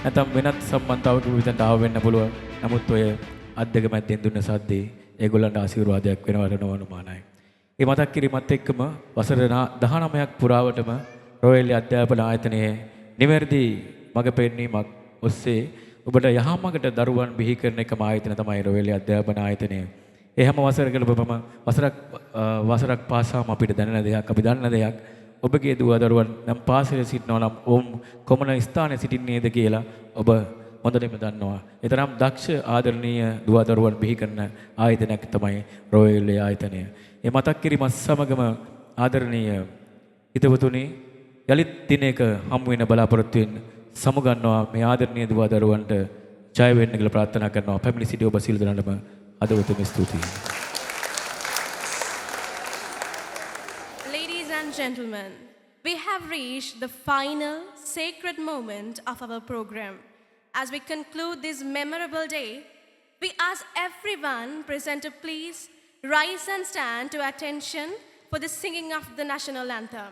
නැත්නම් වෙනත් සම්බන්ධතාවක විතර ආව වෙන්න පුළුවන්. නමුත් ඔය අත් දෙක මැද්දෙන් දුන්න සද්දේ ඒගොල්ලන්ට ආශිර්වාදයක් වෙනවට නොවනුමානයි. මේ මතක් කිරීමත් එක්කම වසර 19ක් පුරාවටම රොයල් අධ්‍යාපන ආයතනයේ නිවැරදි මඟ පෙන්වීමක් ඔස්සේ ඔබට යහමඟට දරුවන් බිහි කරන එකම ආයතන තමයි රොයල් අධ්‍යාපන ආයතනය. ඒ හැම වසරකම වසරක් පාසාම අපිට දැනෙන දෙයක් අපි දන්න දෙයක් ඔබගේ දුව දරුවන් නම් පාසලේ සිටිනවා නම් ඔවුන් කොමන ස්ථානයේ සිටින්නේද කියලා ඔබ හොඳටම දන්නවා. ඒ තරම් දක්ෂ ආදරණීය දුව දරුවන් බිහි කරන ආයතනයක් තමයි රොයල් ආයතනය. මේ මතක් කිරීමත් සමගම ආදරණීය හිතවතුනි යලිත් දිනයක හමු වෙන බලාපොරොත්තු වෙන සමුගන්නවා මේ ආදරණීය දුව දරුවන්ට ජය වෙන්න කියලා ප්‍රාර්ථනා කරනවා. පැමිණි සිටි ඔබ සියලු දෙනාටම අදවතුම ස්තුතියි. Ladies and gentlemen, we have reached the final sacred moment of our program. As we conclude this memorable day, we ask everyone present to please rise and stand to attention for the singing of the national anthem.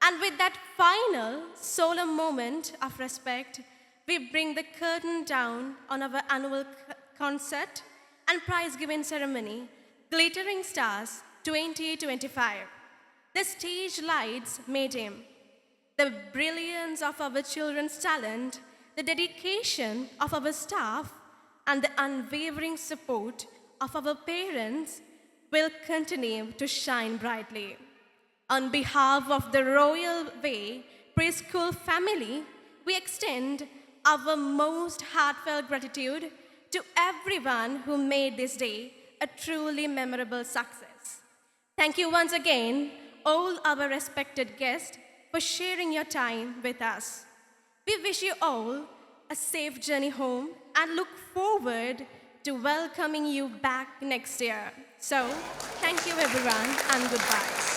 And with that final solemn moment of respect, we bring the curtain down on our annual concert and prize-giving ceremony, Glittering Stars 2025. The stage lights made him. The brilliance of our children's talent, the dedication of our staff, and the unwavering support of our parents will continue to shine brightly. On behalf of the Royal Way Preschool family, we extend our most heartfelt gratitude to everyone who made this day a truly memorable success. Thank you once again, all our respected guests, for sharing your time with us. We wish you all a safe journey home and look forward to welcoming you back next year. So, thank you everyone and goodbye.